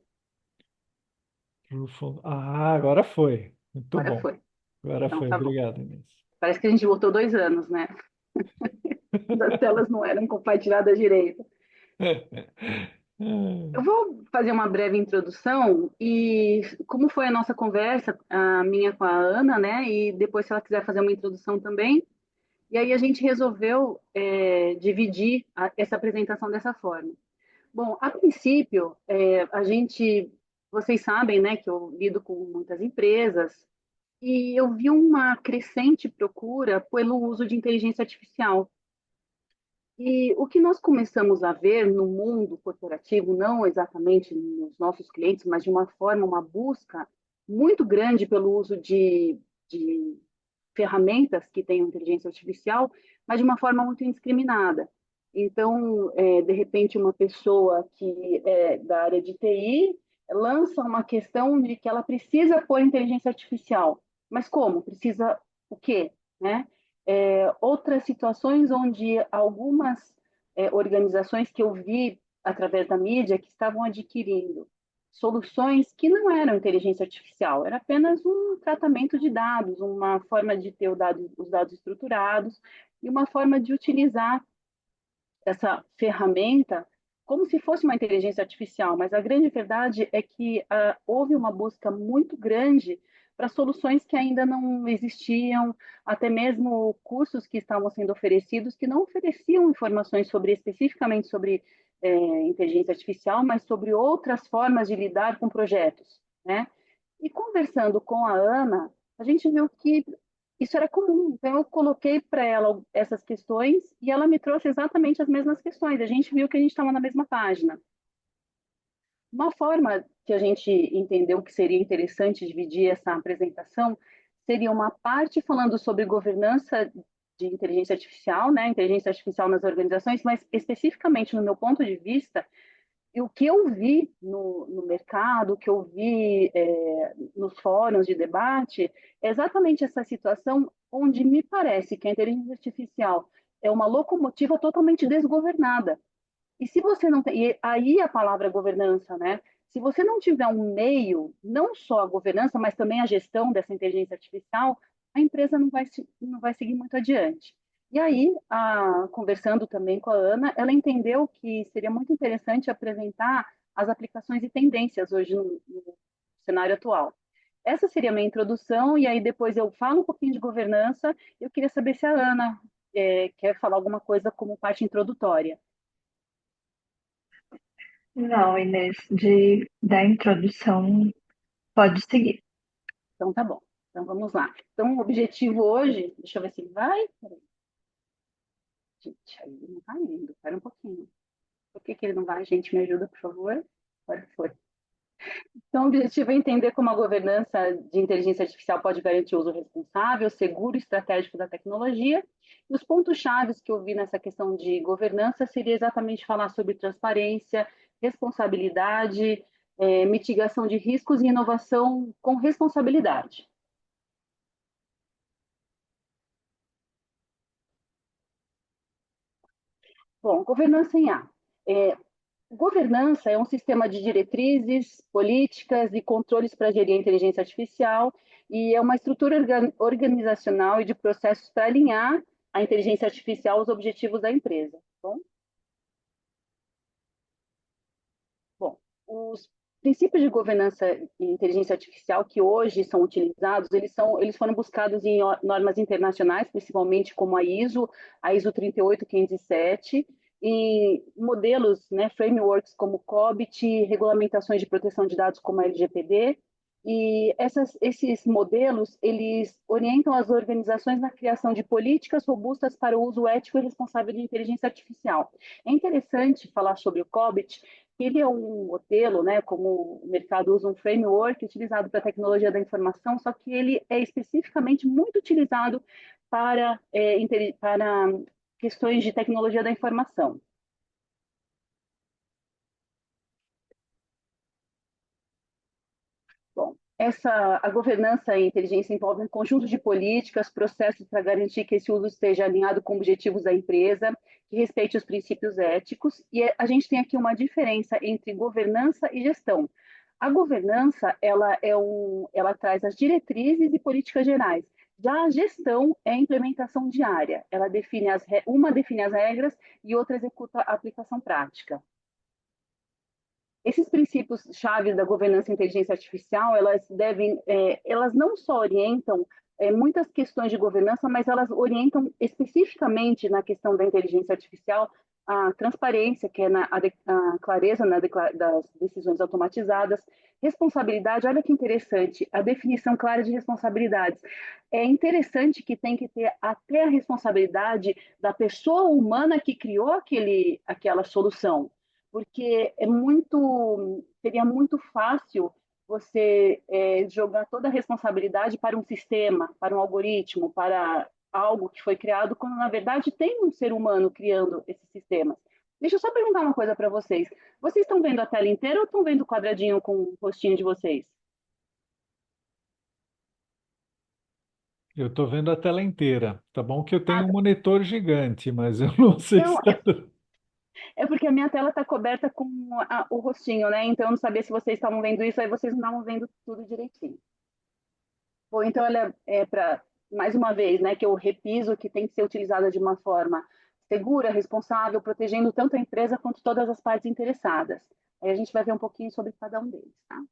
Agora foi. Muito Agora bom. foi. Agora Então foi. tá bom. Obrigado, Inês. Parece que a gente voltou 2 anos, né? As telas não eram compartilhadas direito. Eu vou fazer uma breve introdução e como foi a nossa conversa, a minha com a Ana, né? E depois, se ela quiser fazer uma introdução também. E aí a gente resolveu dividir essa apresentação dessa forma. Bom, a princípio, vocês sabem, né, que eu lido com muitas empresas e eu vi uma crescente procura pelo uso de inteligência artificial. E o que nós começamos a ver no mundo corporativo, não exatamente nos nossos clientes, mas de uma forma, uma busca muito grande pelo uso de ferramentas que tenham inteligência artificial, mas de uma forma muito indiscriminada. Então, de repente, uma pessoa que é da área de TI lança uma questão de que ela precisa pôr inteligência artificial. Mas como? Precisa o quê? Né? Outras situações onde algumas organizações que eu vi através da mídia que estavam adquirindo soluções que não eram inteligência artificial, era apenas um tratamento de dados, uma forma de ter os dados estruturados e uma forma de utilizar essa ferramenta como se fosse uma inteligência artificial, mas a grande verdade é que houve uma busca muito grande para soluções que ainda não existiam, até mesmo cursos que estavam sendo oferecidos que não ofereciam informações especificamente sobre inteligência artificial, mas sobre outras formas de lidar com projetos, né? E conversando com a Ana, a gente viu que isso era comum. Então, eu coloquei para ela essas questões e ela me trouxe exatamente as mesmas questões. A gente viu que a gente estava na mesma página. Uma forma que a gente entendeu que seria interessante dividir essa apresentação seria uma parte falando sobre governança de inteligência artificial, né, inteligência artificial nas organizações, mas especificamente no meu ponto de vista, e o que eu vi no mercado, o que eu vi nos fóruns de debate, é exatamente essa situação onde me parece que a inteligência artificial é uma locomotiva totalmente desgovernada. E se você não tem, e aí a palavra governança, né? Se você não tiver um meio, não só a governança, mas também a gestão dessa inteligência artificial, a empresa não vai seguir muito adiante. E aí, conversando também com a Ana, ela entendeu que seria muito interessante apresentar as aplicações e tendências hoje no cenário atual. Essa seria a minha introdução, e aí depois eu falo um pouquinho de governança. Eu queria saber se a Ana quer falar alguma coisa como parte introdutória. Não, Inês, da introdução, pode seguir. Então, tá bom. Então, vamos lá. Então, o objetivo hoje, deixa eu ver se vai. Peraí. Gente, aí ele não tá indo. Espera um pouquinho. Por que ele não vai? Gente, me ajuda, por favor. Agora foi. Então, o objetivo é entender como a governança de inteligência artificial pode garantir o uso responsável, seguro e estratégico da tecnologia. E os pontos-chave que eu vi nessa questão de governança seria exatamente falar sobre transparência, responsabilidade, mitigação de riscos e inovação com responsabilidade. Bom, governança em A. Governança é um sistema de diretrizes, políticas e controles para gerir a inteligência artificial e é uma estrutura organizacional e de processos para alinhar a inteligência artificial aos objetivos da empresa. Bom, os princípios de governança e inteligência artificial que hoje são utilizados, eles foram buscados em normas internacionais, principalmente como a ISO 38507, e modelos, né, frameworks como COBIT, regulamentações de proteção de dados como a LGPD, e esses modelos, eles orientam as organizações na criação de políticas robustas para o uso ético e responsável de inteligência artificial. É interessante falar sobre o COBIT, ele é um modelo, né, como o mercado usa um framework utilizado para a tecnologia da informação, só que ele é especificamente muito utilizado para questões de tecnologia da informação. Bom, a governança e inteligência envolve um conjunto de políticas, processos para garantir que esse uso esteja alinhado com objetivos da empresa, que respeite os princípios éticos, e a gente tem aqui uma diferença entre governança e gestão. A governança, ela traz as diretrizes e políticas gerais. Já a gestão é a implementação diária. Uma define as regras e outra executa a aplicação prática. Esses princípios chaves da governança e inteligência artificial, elas não só orientam muitas questões de governança, mas elas orientam especificamente na questão da inteligência artificial a transparência, que é a clareza das decisões automatizadas, responsabilidade, olha que interessante, a definição clara de responsabilidades. É interessante que tem que ter até a responsabilidade da pessoa humana que criou aquela solução, porque seria muito fácil você jogar toda a responsabilidade para um sistema, para um algoritmo, para algo que foi criado, quando na verdade tem um ser humano criando esses sistemas. Deixa eu só perguntar uma coisa para vocês. Vocês estão vendo a tela inteira ou estão vendo o quadradinho com o rostinho de vocês? Eu estou vendo a tela inteira. Tá bom que eu Ah, tenho um monitor gigante, mas eu não sei se não, está. é porque a minha tela está coberta com o rostinho, né? Então eu não sabia se vocês estavam vendo isso, aí vocês não estavam vendo tudo direitinho. Bom, então ela é para, mais uma vez, né, que eu repiso que tem que ser utilizada de uma forma segura, responsável, protegendo tanto a empresa quanto todas as partes interessadas. Aí a gente vai ver um pouquinho sobre cada um deles, tá?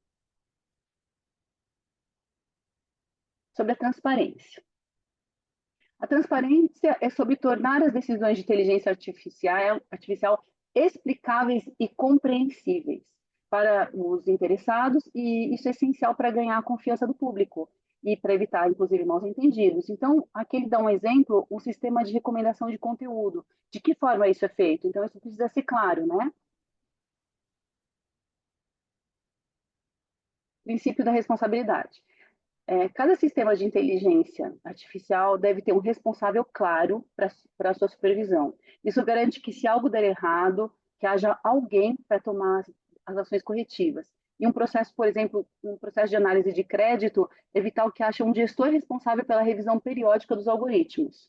Sobre a transparência. A transparência é sobre tornar as decisões de inteligência artificial explicáveis e compreensíveis para os interessados, e isso é essencial para ganhar a confiança do público e para evitar, inclusive, mal-entendidos. Então, aqui ele dá um exemplo, um sistema de recomendação de conteúdo. De que forma isso é feito? Então, isso precisa ser claro, né? Princípio da responsabilidade. Cada sistema de inteligência artificial deve ter um responsável claro para a sua supervisão. Isso garante que, se algo der errado, que haja alguém para tomar as ações corretivas. Em um processo, por exemplo, um processo de análise de crédito, evitar que haja um gestor responsável pela revisão periódica dos algoritmos,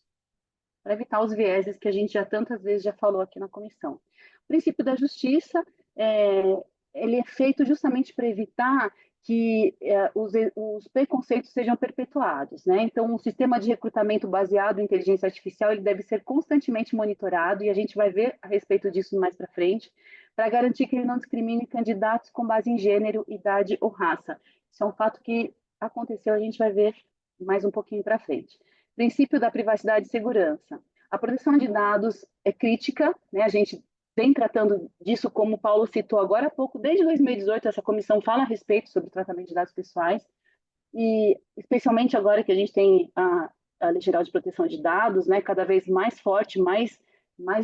para evitar os vieses que a gente já tantas vezes já falou aqui na comissão. O princípio da justiça, é, ele é feito justamente para evitar que os preconceitos sejam perpetuados, né? Então, um sistema de recrutamento baseado em inteligência artificial ele deve ser constantemente monitorado, e a gente vai ver a respeito disso mais para frente, para garantir que ele não discrimine candidatos com base em gênero, idade ou raça. Isso é um fato que aconteceu, a gente vai ver mais um pouquinho para frente. Princípio da privacidade e segurança. A proteção de dados é crítica, né? A gente vem tratando disso, como o Paulo citou agora há pouco, desde 2018, essa comissão fala a respeito sobre o tratamento de dados pessoais, e especialmente agora que a gente tem a Lei Geral de Proteção de Dados, né, cada vez mais forte, mais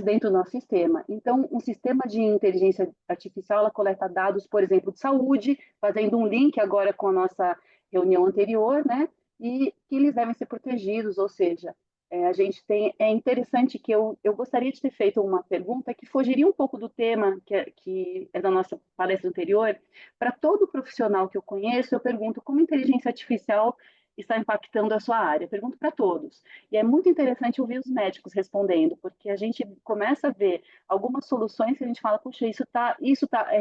dentro do nosso sistema. Então, um sistema de inteligência artificial, ela coleta dados, por exemplo, de saúde, fazendo um link agora com a nossa reunião anterior, né, e que eles devem ser protegidos, ou seja, a gente tem, é interessante que eu gostaria de ter feito uma pergunta que fugiria um pouco do tema que é da nossa palestra anterior. Para todo profissional que eu conheço, eu pergunto como inteligência artificial está impactando a sua área. Pergunto para todos. E é muito interessante ouvir os médicos respondendo, porque a gente começa a ver algumas soluções que a gente fala, puxa,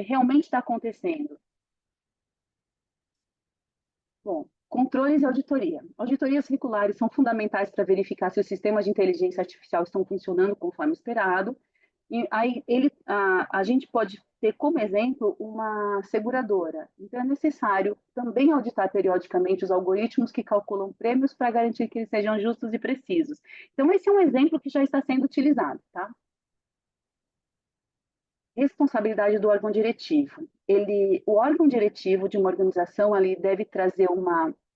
realmente está acontecendo. Bom, controles e auditoria. Auditorias regulares são fundamentais para verificar se os sistemas de inteligência artificial estão funcionando conforme esperado. E aí a gente pode ter como exemplo uma seguradora. Então é necessário também auditar periodicamente os algoritmos que calculam prêmios para garantir que eles sejam justos e precisos. Então esse é um exemplo que já está sendo utilizado, tá? Responsabilidade do órgão diretivo. O órgão diretivo de uma organização ali deve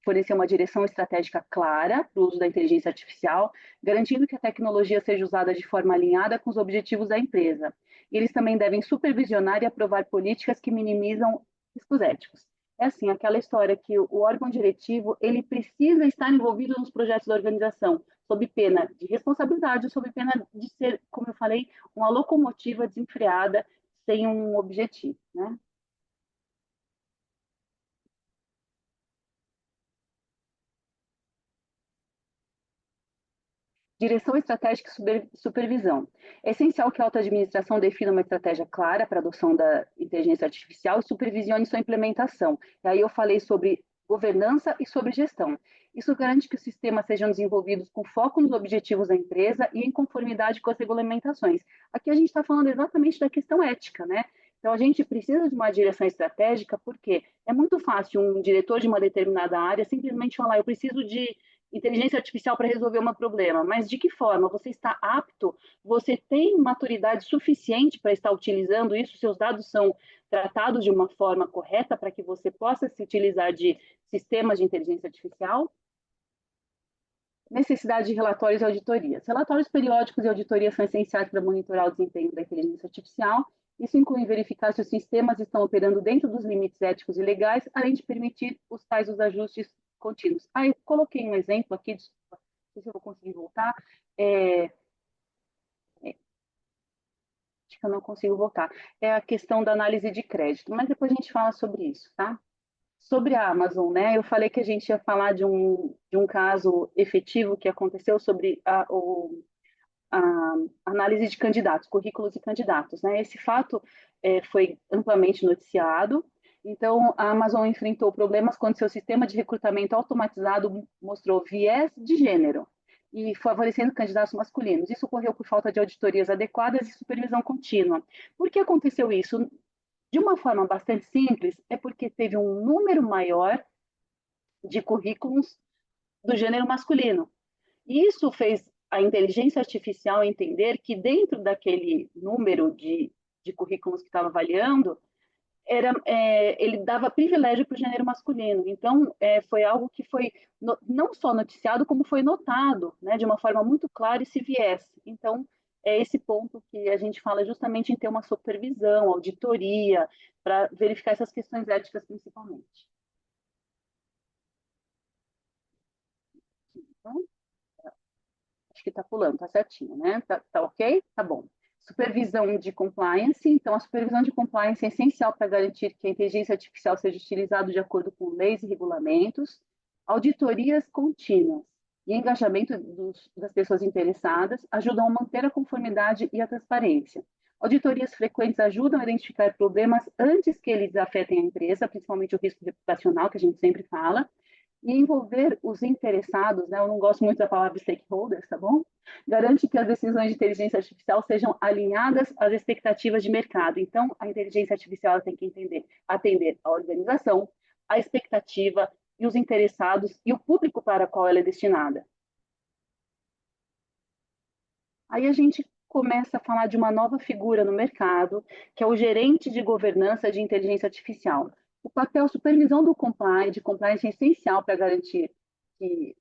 fornecer uma direção estratégica clara para o uso da inteligência artificial, garantindo que a tecnologia seja usada de forma alinhada com os objetivos da empresa. E eles também devem supervisionar e aprovar políticas que minimizam riscos éticos. É assim, aquela história que o órgão diretivo, ele precisa estar envolvido nos projetos da organização, sob pena de responsabilidade, sob pena de ser, como eu falei, uma locomotiva desenfreada, sem um objetivo, né? Direção estratégica e supervisão. É essencial que a alta administração defina uma estratégia clara para a adoção da inteligência artificial e supervisione sua implementação. E aí eu falei sobre governança e sobre gestão. Isso garante que os sistemas sejam desenvolvidos com foco nos objetivos da empresa e em conformidade com as regulamentações. Aqui a gente está falando exatamente da questão ética, né? Então, a gente precisa de uma direção estratégica, porque é muito fácil um diretor de uma determinada área simplesmente falar: eu preciso de inteligência artificial para resolver um problema, mas de que forma? Você está apto? Você tem maturidade suficiente para estar utilizando isso? Seus dados são tratados de uma forma correta para que você possa se utilizar de sistemas de inteligência artificial? Necessidade de relatórios e auditorias. Relatórios periódicos e auditorias são essenciais para monitorar o desempenho da inteligência artificial. Isso inclui verificar se os sistemas estão operando dentro dos limites éticos e legais, além de permitir os ajustes contínuos. Eu coloquei um exemplo aqui, desculpa, não sei se eu vou conseguir voltar. Acho que eu não consigo voltar. É a questão da análise de crédito, mas depois a gente fala sobre isso, tá? Sobre a Amazon, né? Eu falei que a gente ia falar de um caso efetivo que aconteceu sobre a análise de candidatos, currículos e candidatos, né? Esse fato foi amplamente noticiado. Então, a Amazon enfrentou problemas quando seu sistema de recrutamento automatizado mostrou viés de gênero e favorecendo candidatos masculinos. Isso ocorreu por falta de auditorias adequadas e supervisão contínua. Por que aconteceu isso? De uma forma bastante simples, é porque teve um número maior de currículos do gênero masculino. E isso fez a inteligência artificial entender que dentro daquele número de currículos que estava avaliando, ele dava privilégio para o gênero masculino. Então, foi algo que foi não só noticiado, como foi notado, né, de uma forma muito clara esse viés. Então, é esse ponto que a gente fala justamente em ter uma supervisão, auditoria, para verificar essas questões éticas principalmente. Então, acho que está pulando, está certinho, né? Tá ok? Tá bom. Supervisão de compliance. Então, a supervisão de compliance é essencial para garantir que a inteligência artificial seja utilizada de acordo com leis e regulamentos. Auditorias contínuas e engajamento das pessoas interessadas ajudam a manter a conformidade e a transparência. Auditorias frequentes ajudam a identificar problemas antes que eles afetem a empresa, principalmente o risco reputacional, que a gente sempre fala, e envolver os interessados, né? Eu não gosto muito da palavra stakeholders, tá bom? Garante que as decisões de inteligência artificial sejam alinhadas às expectativas de mercado. Então, a inteligência artificial tem que atender a organização, a expectativa e os interessados e o público para o qual ela é destinada. Aí a gente começa a falar de uma nova figura no mercado, que é o gerente de governança de inteligência artificial. O papel supervisão do compliance é essencial para garantir que...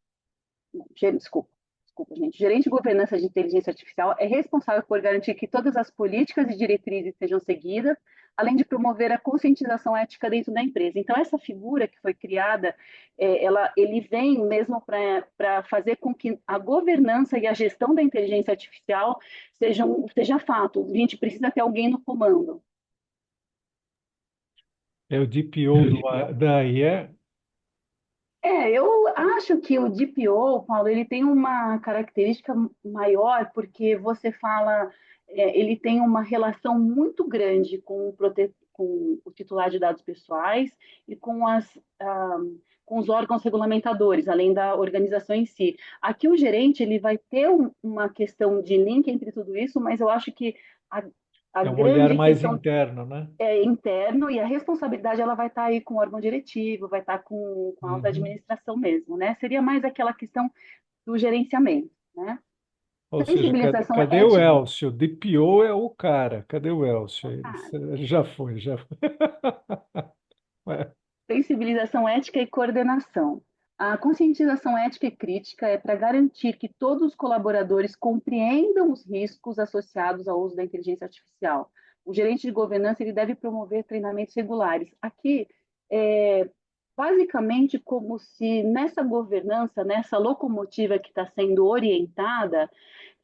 Desculpa, gente. O gerente de governança de inteligência artificial é responsável por garantir que todas as políticas e diretrizes sejam seguidas, além de promover a conscientização ética dentro da empresa. Então, essa figura que foi criada, ele vem mesmo para fazer com que a governança e a gestão da inteligência artificial seja fato. A gente precisa ter alguém no comando. É o DPO da IE? Eu acho que o DPO, Paulo, ele tem uma característica maior, porque você fala, ele tem uma relação muito grande com o titular de dados pessoais e com os órgãos regulamentadores, além da organização em si. Aqui o gerente ele vai ter uma questão de link entre tudo isso, mas eu acho que a, a É um olhar grande mais questão interno, né? interno, e a responsabilidade ela vai estar aí com o órgão diretivo, vai estar com a alta Uhum. administração mesmo, né? Seria mais aquela questão do gerenciamento, né? Ou seja, Sensibilização cadê o ética. Elcio? O DPO é o cara. Cadê o Elcio? Ele já foi, já foi. É. Sensibilização ética e coordenação. A conscientização ética e crítica é para garantir que todos os colaboradores compreendam os riscos associados ao uso da inteligência artificial. O gerente de governança ele deve promover treinamentos regulares. Aqui, basicamente, como se nessa governança, nessa locomotiva que está sendo orientada,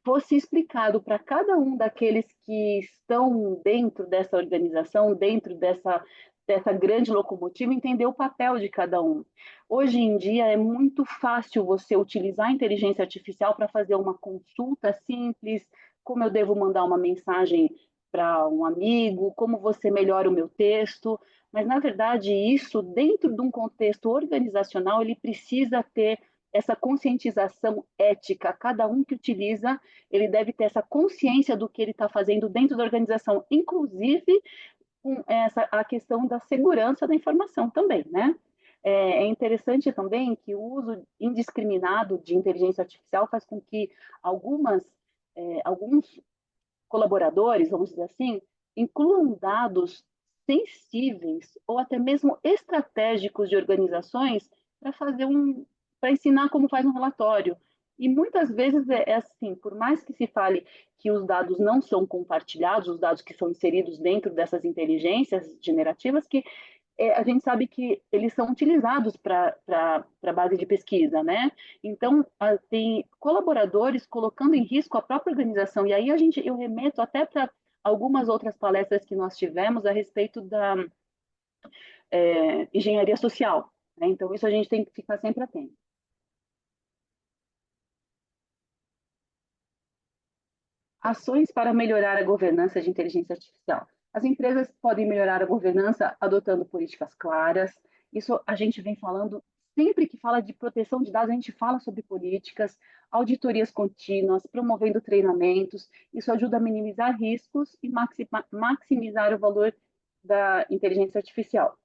fosse explicado para cada um daqueles que estão dentro dessa organização, dentro dessa grande locomotiva, entender o papel de cada um. Hoje em dia é muito fácil você utilizar a inteligência artificial para fazer uma consulta simples, como eu devo mandar uma mensagem para um amigo, como você melhora o meu texto, mas na verdade isso dentro de um contexto organizacional ele precisa ter essa conscientização ética. Cada um que utiliza, ele deve ter essa consciência do que ele está fazendo dentro da organização, inclusive com a questão da segurança da informação também, né? É interessante também que o uso indiscriminado de inteligência artificial faz com que alguns colaboradores, vamos dizer assim, incluam dados sensíveis ou até mesmo estratégicos de organizações para para ensinar como faz um relatório. E muitas vezes é assim, por mais que se fale que os dados não são compartilhados, os dados que são inseridos dentro dessas inteligências generativas, que a gente sabe que eles são utilizados para base de pesquisa, né? Então, tem colaboradores colocando em risco a própria organização. E aí eu remeto até para algumas outras palestras que nós tivemos a respeito da engenharia social, né? Então, isso a gente tem que ficar sempre atento. Ações para melhorar a governança de inteligência artificial. As empresas podem melhorar a governança adotando políticas claras. Isso a gente vem falando, sempre que fala de proteção de dados, a gente fala sobre políticas, auditorias contínuas, promovendo treinamentos. Isso ajuda a minimizar riscos e maximizar o valor da inteligência artificial.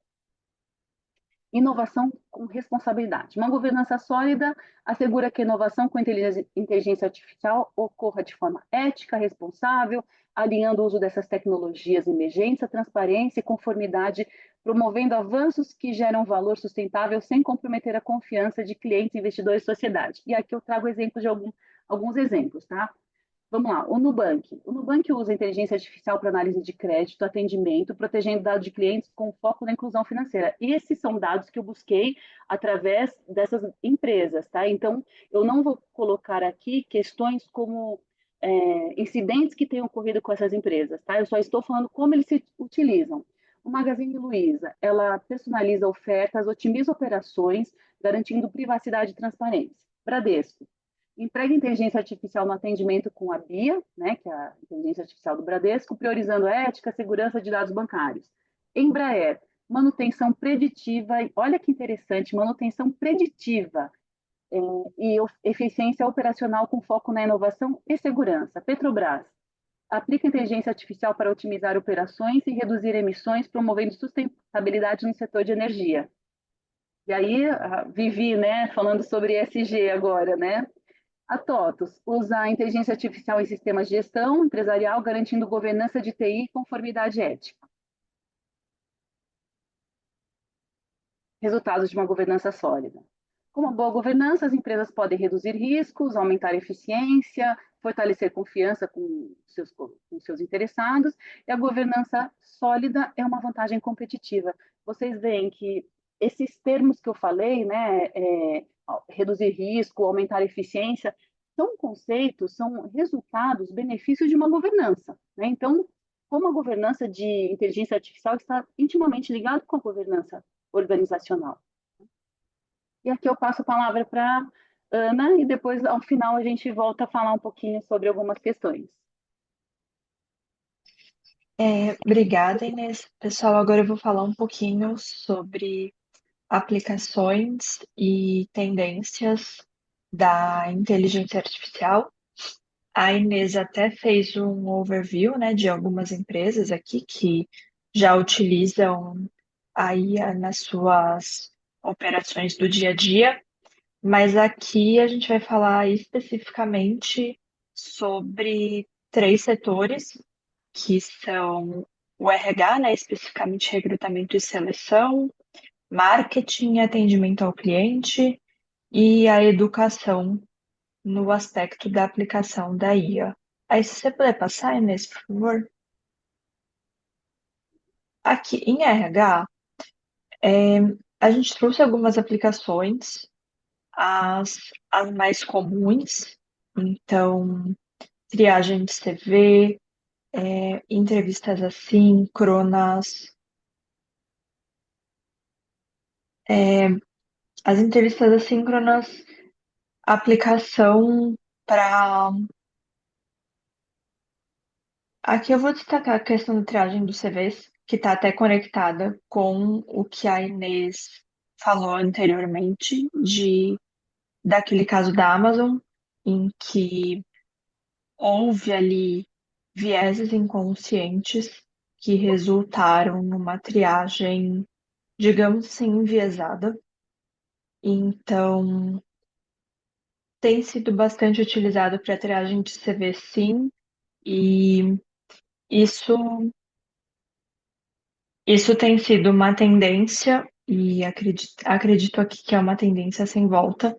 Inovação com responsabilidade. Uma governança sólida assegura que a inovação com inteligência artificial ocorra de forma ética, responsável, alinhando o uso dessas tecnologias emergentes, a transparência e conformidade, promovendo avanços que geram valor sustentável sem comprometer a confiança de clientes, investidores e sociedade. E aqui eu trago exemplos de alguns exemplos, tá? Vamos lá, o Nubank. O Nubank usa inteligência artificial para análise de crédito, atendimento, protegendo dados de clientes com foco na inclusão financeira. Esses são dados que eu busquei através dessas empresas, tá? Então, eu não vou colocar aqui questões como incidentes que tenham ocorrido com essas empresas, tá? Eu só estou falando como eles se utilizam. O Magazine Luiza, ela personaliza ofertas, otimiza operações, garantindo privacidade e transparência. Bradesco, emprega inteligência artificial no atendimento com a BIA, né, que é a inteligência artificial do Bradesco, priorizando a ética e segurança de dados bancários. Embraer, manutenção preditiva, olha que interessante, manutenção preditiva e eficiência operacional com foco na inovação e segurança. Petrobras, aplica inteligência artificial para otimizar operações e reduzir emissões, promovendo sustentabilidade no setor de energia. E aí, Vivi, né, falando sobre ESG agora, né? A TOTUS usa a inteligência artificial em sistemas de gestão empresarial, garantindo governança de TI e conformidade ética. Resultados de uma governança sólida. Com uma boa governança, as empresas podem reduzir riscos, aumentar a eficiência, fortalecer confiança com seus interessados, e a governança sólida é uma vantagem competitiva. Vocês veem que esses termos que eu falei, né, reduzir risco, aumentar a eficiência, são conceitos, são resultados, benefícios de uma governança, né? Então, como a governança de inteligência artificial está intimamente ligada com a governança organizacional. E aqui eu passo a palavra para Ana e depois, ao final, a gente volta a falar um pouquinho sobre algumas questões. Obrigada, Inês. Pessoal, agora eu vou falar um pouquinho sobre aplicações e tendências da inteligência artificial. A Inês até fez um overview, né, de algumas empresas aqui que já utilizam a IA nas suas operações do dia a dia, mas aqui a gente vai falar especificamente sobre três setores, que são o RH, né, especificamente recrutamento e seleção, marketing e atendimento ao cliente, e a educação no aspecto da aplicação da IA. Aí, se você puder passar, Inês, por favor. Aqui em RH, a gente trouxe algumas aplicações, as mais comuns, então, triagem de CV, entrevistas assíncronas, as entrevistas assíncronas, aplicação para. Aqui eu vou destacar a questão da triagem dos CVs, que está até conectada com o que a Inês falou anteriormente, daquele caso da Amazon, em que houve ali vieses inconscientes que resultaram numa triagem, digamos assim, enviesada. Então, tem sido bastante utilizado para triagem de CV, sim, e isso, isso tem sido uma tendência, e acredito aqui que é uma tendência sem volta,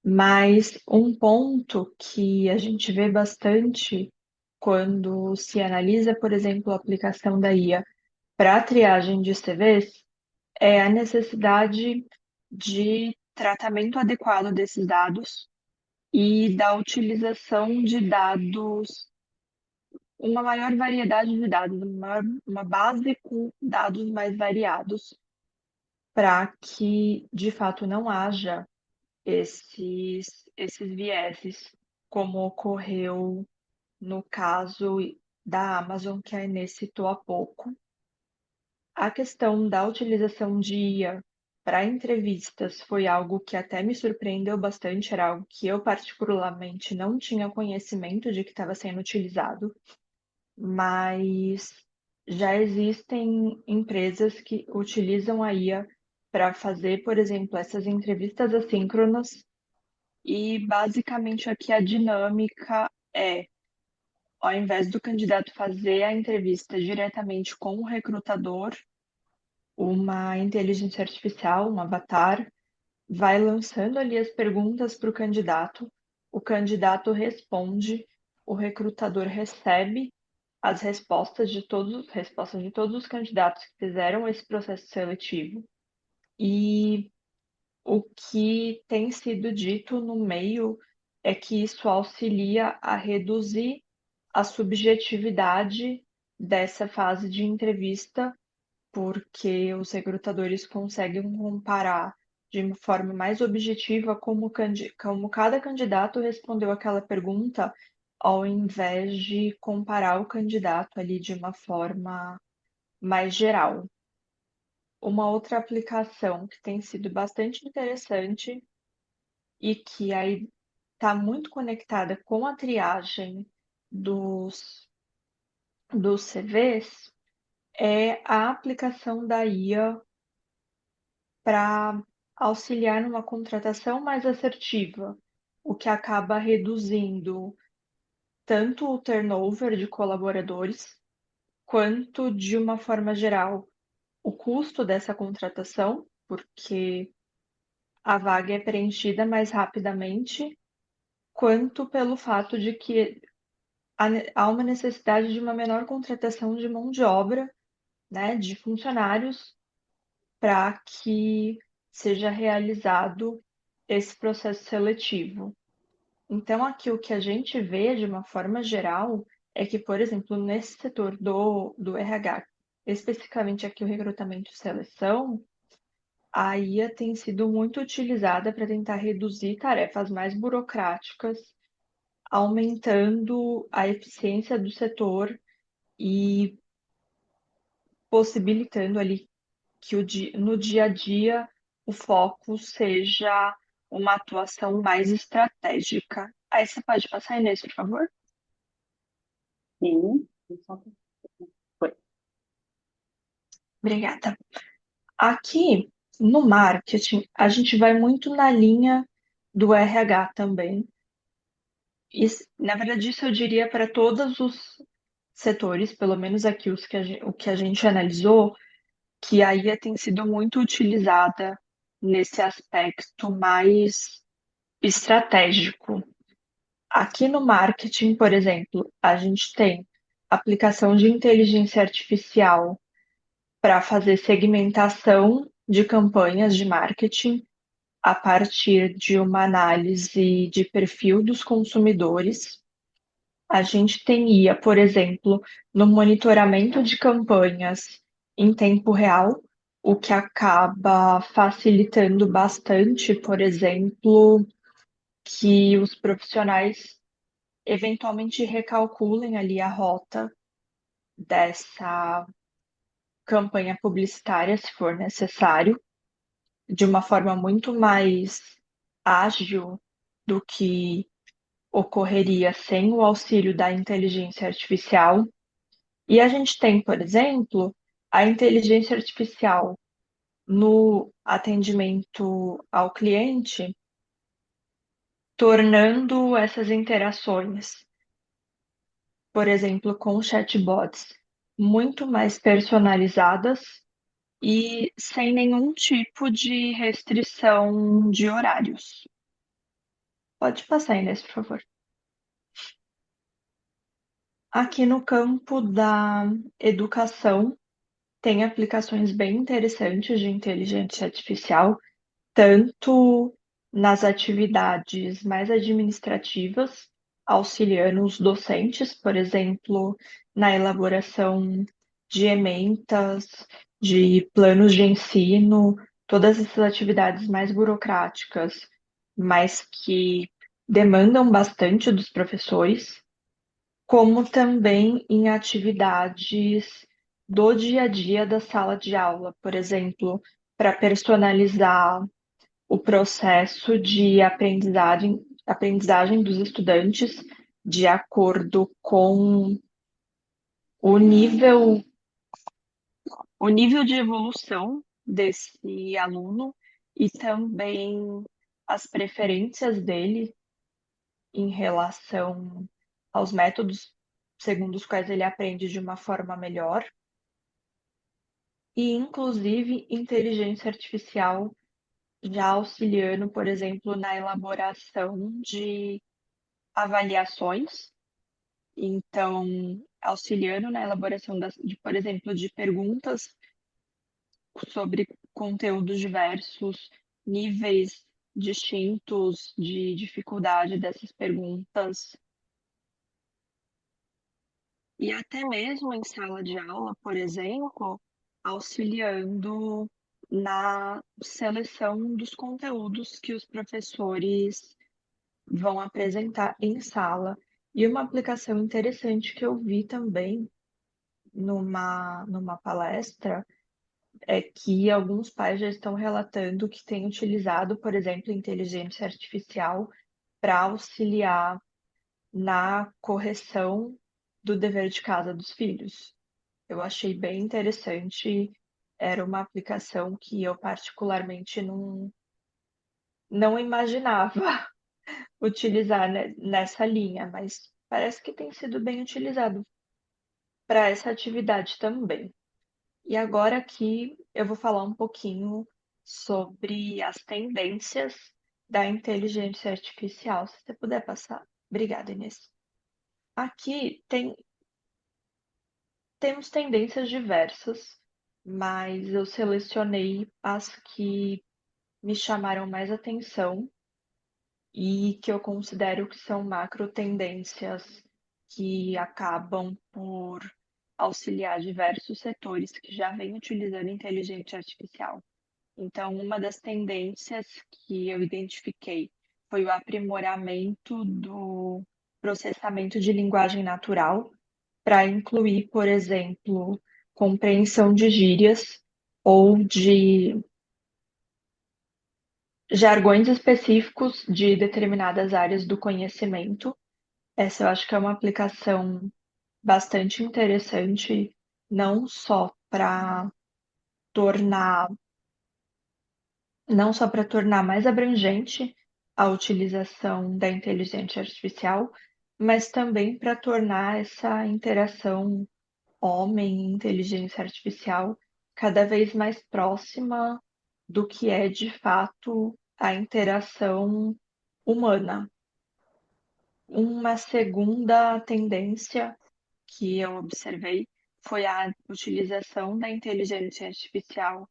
mas um ponto que a gente vê bastante quando se analisa, por exemplo, a aplicação da IA para a triagem de CVs é a necessidade de tratamento adequado desses dados e da utilização de dados, uma maior variedade de dados, uma base com dados mais variados, para que de fato não haja esses vieses, como ocorreu no caso da Amazon, que a Inês citou há pouco. A questão da utilização de IA para entrevistas foi algo que até me surpreendeu bastante, era algo que eu particularmente não tinha conhecimento de que estava sendo utilizado, mas já existem empresas que utilizam a IA para fazer, por exemplo, essas entrevistas assíncronas, e basicamente aqui a dinâmica é, ao invés do candidato fazer a entrevista diretamente com o recrutador, uma inteligência artificial, um avatar, vai lançando ali as perguntas para o candidato responde, o recrutador recebe as respostas de todos os candidatos que fizeram esse processo seletivo. E o que tem sido dito no meio é que isso auxilia a reduzir a subjetividade dessa fase de entrevista, porque os recrutadores conseguem comparar de uma forma mais objetiva como cada candidato respondeu aquela pergunta, ao invés de comparar o candidato ali de uma forma mais geral. Uma outra aplicação que tem sido bastante interessante e que aí está muito conectada com a triagem dos CVs é a aplicação da IA para auxiliar numa contratação mais assertiva, o que acaba reduzindo tanto o turnover de colaboradores, quanto, de uma forma geral, o custo dessa contratação, porque a vaga é preenchida mais rapidamente, quanto pelo fato de que há uma necessidade de uma menor contratação de mão de obra, né, de funcionários, para que seja realizado esse processo seletivo. Então, aqui o que a gente vê, de uma forma geral, é que, por exemplo, nesse setor do RH, especificamente aqui o recrutamento e seleção, a IA tem sido muito utilizada para tentar reduzir tarefas mais burocráticas, aumentando a eficiência do setor e possibilitando ali que no dia a dia o foco seja uma atuação mais estratégica. Aí você pode passar, Inês, por favor? Sim. Foi. Obrigada. Aqui no marketing, a gente vai muito na linha do RH também. E, na verdade, isso eu diria para todos os setores, pelo menos aqui o que a gente analisou, que a IA tem sido muito utilizada nesse aspecto mais estratégico. Aqui no marketing, por exemplo, a gente tem aplicação de inteligência artificial para fazer segmentação de campanhas de marketing a partir de uma análise de perfil dos consumidores. A gente tem IA, por exemplo, no monitoramento de campanhas em tempo real, o que acaba facilitando bastante, por exemplo, que os profissionais eventualmente recalculem ali a rota dessa campanha publicitária, se for necessário, de uma forma muito mais ágil do que ocorreria sem o auxílio da inteligência artificial. E a gente tem, por exemplo, a inteligência artificial no atendimento ao cliente, tornando essas interações, por exemplo, com chatbots, muito mais personalizadas e sem nenhum tipo de restrição de horários. Pode passar, Inês, por favor. Aqui no campo da educação, tem aplicações bem interessantes de inteligência artificial, tanto nas atividades mais administrativas, auxiliando os docentes, por exemplo, na elaboração de ementas, de planos de ensino, todas essas atividades mais burocráticas, mas que demandam bastante dos professores, como também em atividades do dia a dia da sala de aula, por exemplo, para personalizar o processo de aprendizagem dos estudantes de acordo com o nível, o nível de evolução desse aluno e também as preferências dele em relação aos métodos segundo os quais ele aprende de uma forma melhor. E, inclusive, inteligência artificial já auxiliando, por exemplo, na elaboração de avaliações, então auxiliando na elaboração por exemplo, de perguntas sobre conteúdos diversos, níveis distintos de dificuldade dessas perguntas, e até mesmo em sala de aula, por exemplo, auxiliando na seleção dos conteúdos que os professores vão apresentar em sala. E uma aplicação interessante que eu vi também numa palestra é que alguns pais já estão relatando que têm utilizado, por exemplo, inteligência artificial para auxiliar na correção do dever de casa dos filhos. Eu achei bem interessante, era uma aplicação que eu particularmente não imaginava utilizar nessa linha, mas parece que tem sido bem utilizado para essa atividade também. E agora aqui eu vou falar um pouquinho sobre as tendências da inteligência artificial. Se você puder passar. Obrigada, Inês. Aqui temos tendências diversas, mas eu selecionei as que me chamaram mais atenção e que eu considero que são macro tendências que acabam por auxiliar diversos setores que já vêm utilizando inteligência artificial. Então, uma das tendências que eu identifiquei foi o aprimoramento do processamento de linguagem natural para incluir, por exemplo, compreensão de gírias ou de jargões específicos de determinadas áreas do conhecimento. Essa eu acho que é uma aplicação bastante interessante, não só para tornar, não só para tornar mais abrangente a utilização da inteligência artificial, mas também para tornar essa interação homem e inteligência artificial cada vez mais próxima do que é de fato a interação humana. Uma segunda tendência que eu observei foi a utilização da inteligência artificial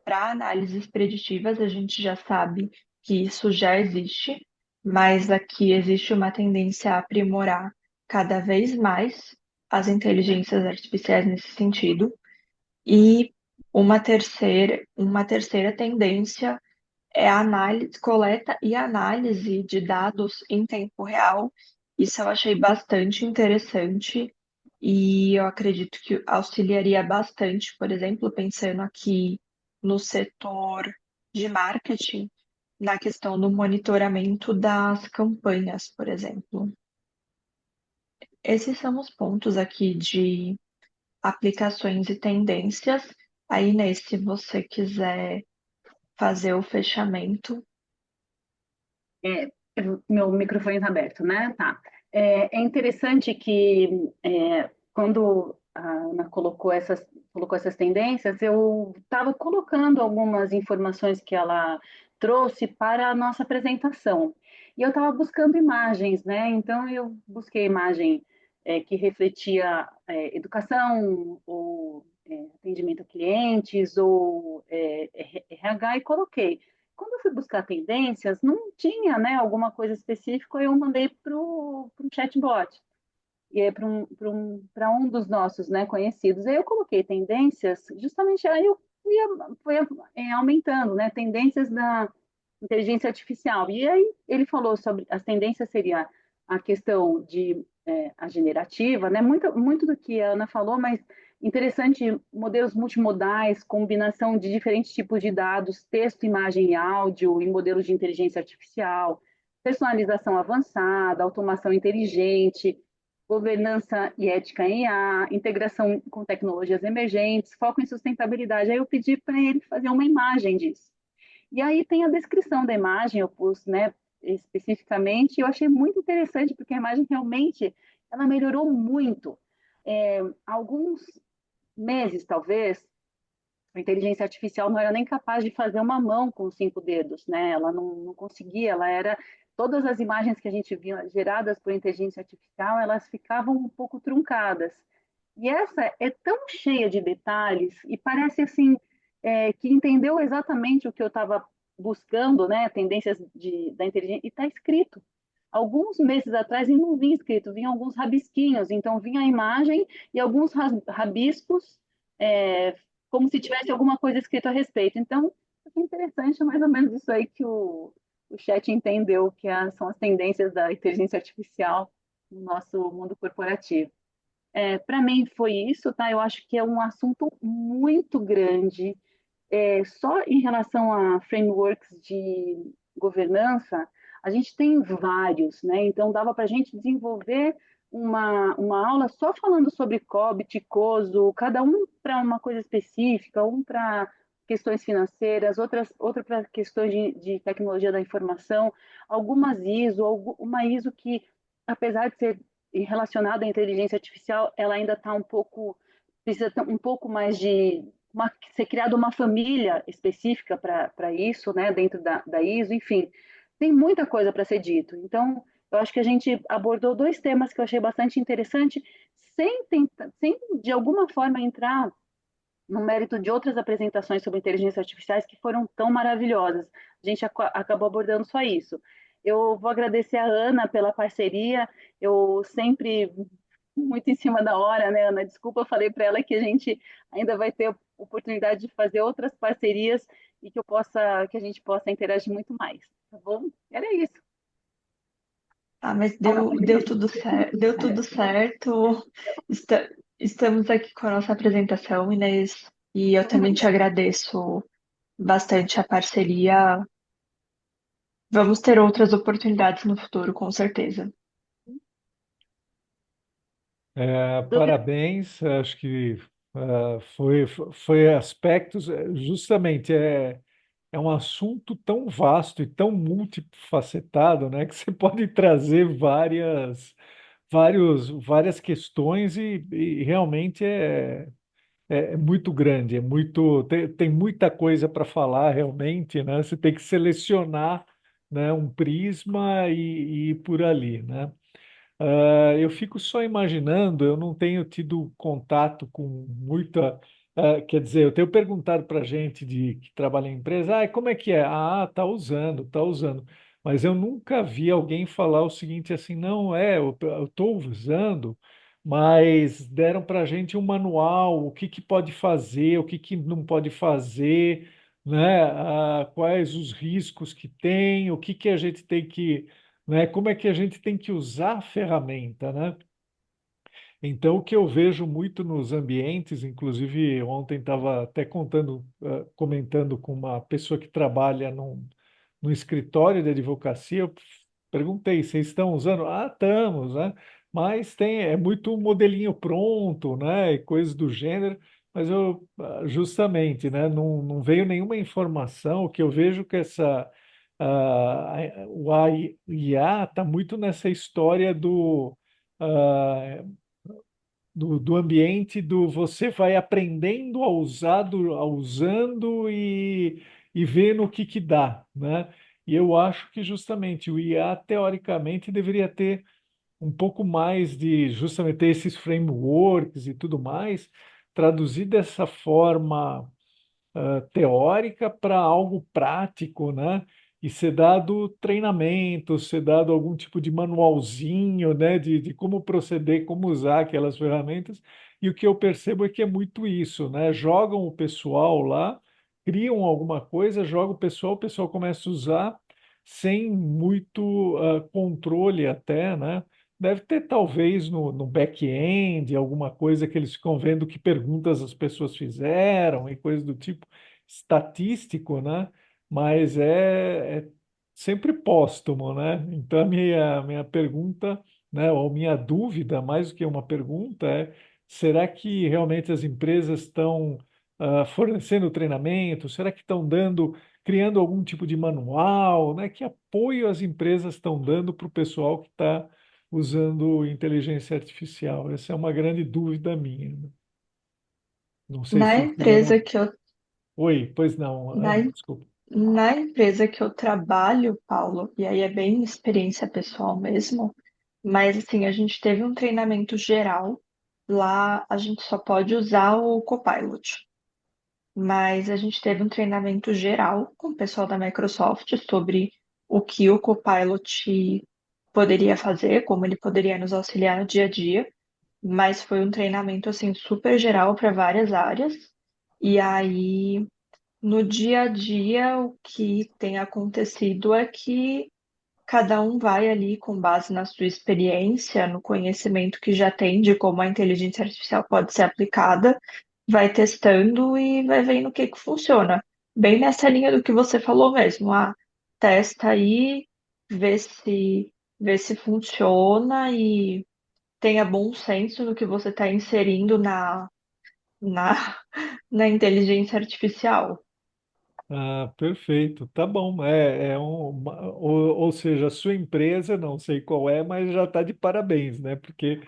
para análises preditivas. A gente já sabe que isso já existe, mas aqui existe uma tendência a aprimorar cada vez mais as inteligências artificiais nesse sentido. E uma terceira tendência é a análise, coleta e análise de dados em tempo real. Isso eu achei bastante interessante e eu acredito que auxiliaria bastante, por exemplo, pensando aqui no setor de marketing, na questão do monitoramento das campanhas, por exemplo. Esses são os pontos aqui de aplicações e tendências. Aí, Inês, se você quiser fazer o fechamento. É, meu microfone está aberto, né? Tá. É interessante que quando a Ana colocou essas tendências, eu estava colocando algumas informações que ela trouxe para a nossa apresentação. E eu estava buscando imagens, né? Então eu busquei imagem que refletia educação, ou atendimento a clientes, ou RH, e coloquei. Quando eu fui buscar tendências, não tinha, né, alguma coisa específica, eu mandei para um chatbot, e é para um dos nossos, né, conhecidos. Aí eu coloquei tendências, justamente aí eu fui aumentando, né, tendências da inteligência artificial. E aí ele falou sobre as tendências, seria a questão de a generativa, né, muito do que a Ana falou, mas interessante, modelos multimodais, combinação de diferentes tipos de dados, texto, imagem e áudio, em modelos de inteligência artificial, personalização avançada, automação inteligente, governança e ética em IA, integração com tecnologias emergentes, foco em sustentabilidade. Aí eu pedi para ele fazer uma imagem disso. E aí tem a descrição da imagem, eu pus, né, especificamente, e eu achei muito interessante, porque a imagem realmente ela melhorou muito. Alguns meses, talvez, a inteligência artificial não era nem capaz de fazer uma mão com 5 dedos, né? Ela não conseguia, ela era. Todas as imagens que a gente via geradas por inteligência artificial, elas ficavam um pouco truncadas. E essa é tão cheia de detalhes e parece assim que entendeu exatamente o que eu estava buscando, né? Tendências da inteligência, e está escrito. Alguns meses atrás e não vinha escrito, vinha alguns rabisquinhos, então vinha a imagem e alguns rabiscos, é, como se tivesse alguma coisa escrita a respeito. Então, é interessante, é mais ou menos isso aí que o chat entendeu, que são as tendências da inteligência artificial no nosso mundo corporativo. Para mim foi isso, tá? Eu acho que é um assunto muito grande. Só em relação a frameworks de governança, a gente tem vários, né? Então dava para a gente desenvolver uma aula só falando sobre COBIT, COSO, cada um para uma coisa específica, um para questões financeiras, outra para questões de tecnologia da informação, algumas ISO, uma ISO que, apesar de ser relacionada à inteligência artificial, ela ainda está precisa ter um pouco mais de ser criada uma família específica para isso, né, dentro da ISO, enfim, tem muita coisa para ser dito. Então, eu acho que a gente abordou 2 temas que eu achei bastante interessante, sem de alguma forma entrar no mérito de outras apresentações sobre inteligência artificiais que foram tão maravilhosas. A gente acabou abordando só isso. Eu vou agradecer a Ana pela parceria. Eu sempre muito em cima da hora, né, Ana? Desculpa, eu falei para ela que a gente ainda vai ter oportunidade de fazer outras parcerias e que a gente possa interagir muito mais, tá bom? Era isso. Ah, mas deu tudo certo, deu tudo certo. Estamos aqui com a nossa apresentação, Inês, e eu também te agradeço bastante a parceria. Vamos ter outras oportunidades no futuro, com certeza. Parabéns, acho que foi aspectos, justamente, é um assunto tão vasto e tão multifacetado, né, que você pode trazer várias questões e realmente é muito grande, tem muita coisa para falar realmente, né? Você tem que selecionar, né, um prisma e ir por ali, né? Eu fico só imaginando, eu não tenho tido contato com muita. Quer dizer, eu tenho perguntado para gente que trabalha em empresa, como é que é? Tá usando, tá usando. Mas eu nunca vi alguém falar o seguinte assim, não, eu estou usando, mas deram para a gente um manual, o que que pode fazer, o que que não pode fazer, né? Quais os riscos que tem, o que que a gente tem que, né? Como é que a gente tem que usar a ferramenta, né? Então, o que eu vejo muito nos ambientes, inclusive ontem estava até comentando com uma pessoa que trabalha num escritório de advocacia, eu perguntei, vocês estão usando? Estamos, né? mas é muito modelinho pronto, né, e coisas do gênero, mas justamente, né, não veio nenhuma informação. O que eu vejo que o IA está muito nessa história ah, do ambiente, do você vai aprendendo a usar, a usando e vendo o que que dá, né? E eu acho que justamente o IA, teoricamente, deveria ter um pouco mais de justamente ter esses frameworks e tudo mais, traduzir dessa forma teórica para algo prático, né? E ser dado treinamento, ser dado algum tipo de manualzinho, né? De como proceder, como usar aquelas ferramentas. E o que eu percebo é que é muito isso, né? Jogam o pessoal lá, criam alguma coisa, jogam o pessoal começa a usar sem muito controle até, né? Deve ter talvez no back-end alguma coisa que eles ficam vendo que perguntas as pessoas fizeram e coisas do tipo estatístico, né? Mas é sempre póstumo, né? Então a minha pergunta, né, ou minha dúvida, mais do que uma pergunta, é: será que realmente as empresas estão fornecendo treinamento? Será que estão criando algum tipo de manual, né? Que apoio as empresas estão dando para o pessoal que está usando inteligência artificial? Essa é uma grande dúvida minha, né? Não sei Na se empresa fizeram. que eu, Oi, pois não, na, desculpa. na empresa que eu trabalho, Paulo, e aí é bem experiência pessoal mesmo, mas assim, a gente teve um treinamento geral. Lá a gente só pode usar o Copilot, mas a gente teve um treinamento geral com o pessoal da Microsoft sobre o que o Copilot poderia fazer, como ele poderia nos auxiliar no dia a dia, mas foi um treinamento assim super geral para várias áreas. E aí, no dia a dia, o que tem acontecido é que cada um vai ali com base na sua experiência, no conhecimento que já tem de como a inteligência artificial pode ser aplicada, vai testando e vai vendo o que que funciona. Bem nessa linha do que você falou mesmo, testa aí, vê se vê se funciona e tenha bom senso no que você está inserindo na, na inteligência artificial. Ah, perfeito, tá bom. Ou seja, a sua empresa, não sei qual é, mas já está de parabéns, né? Porque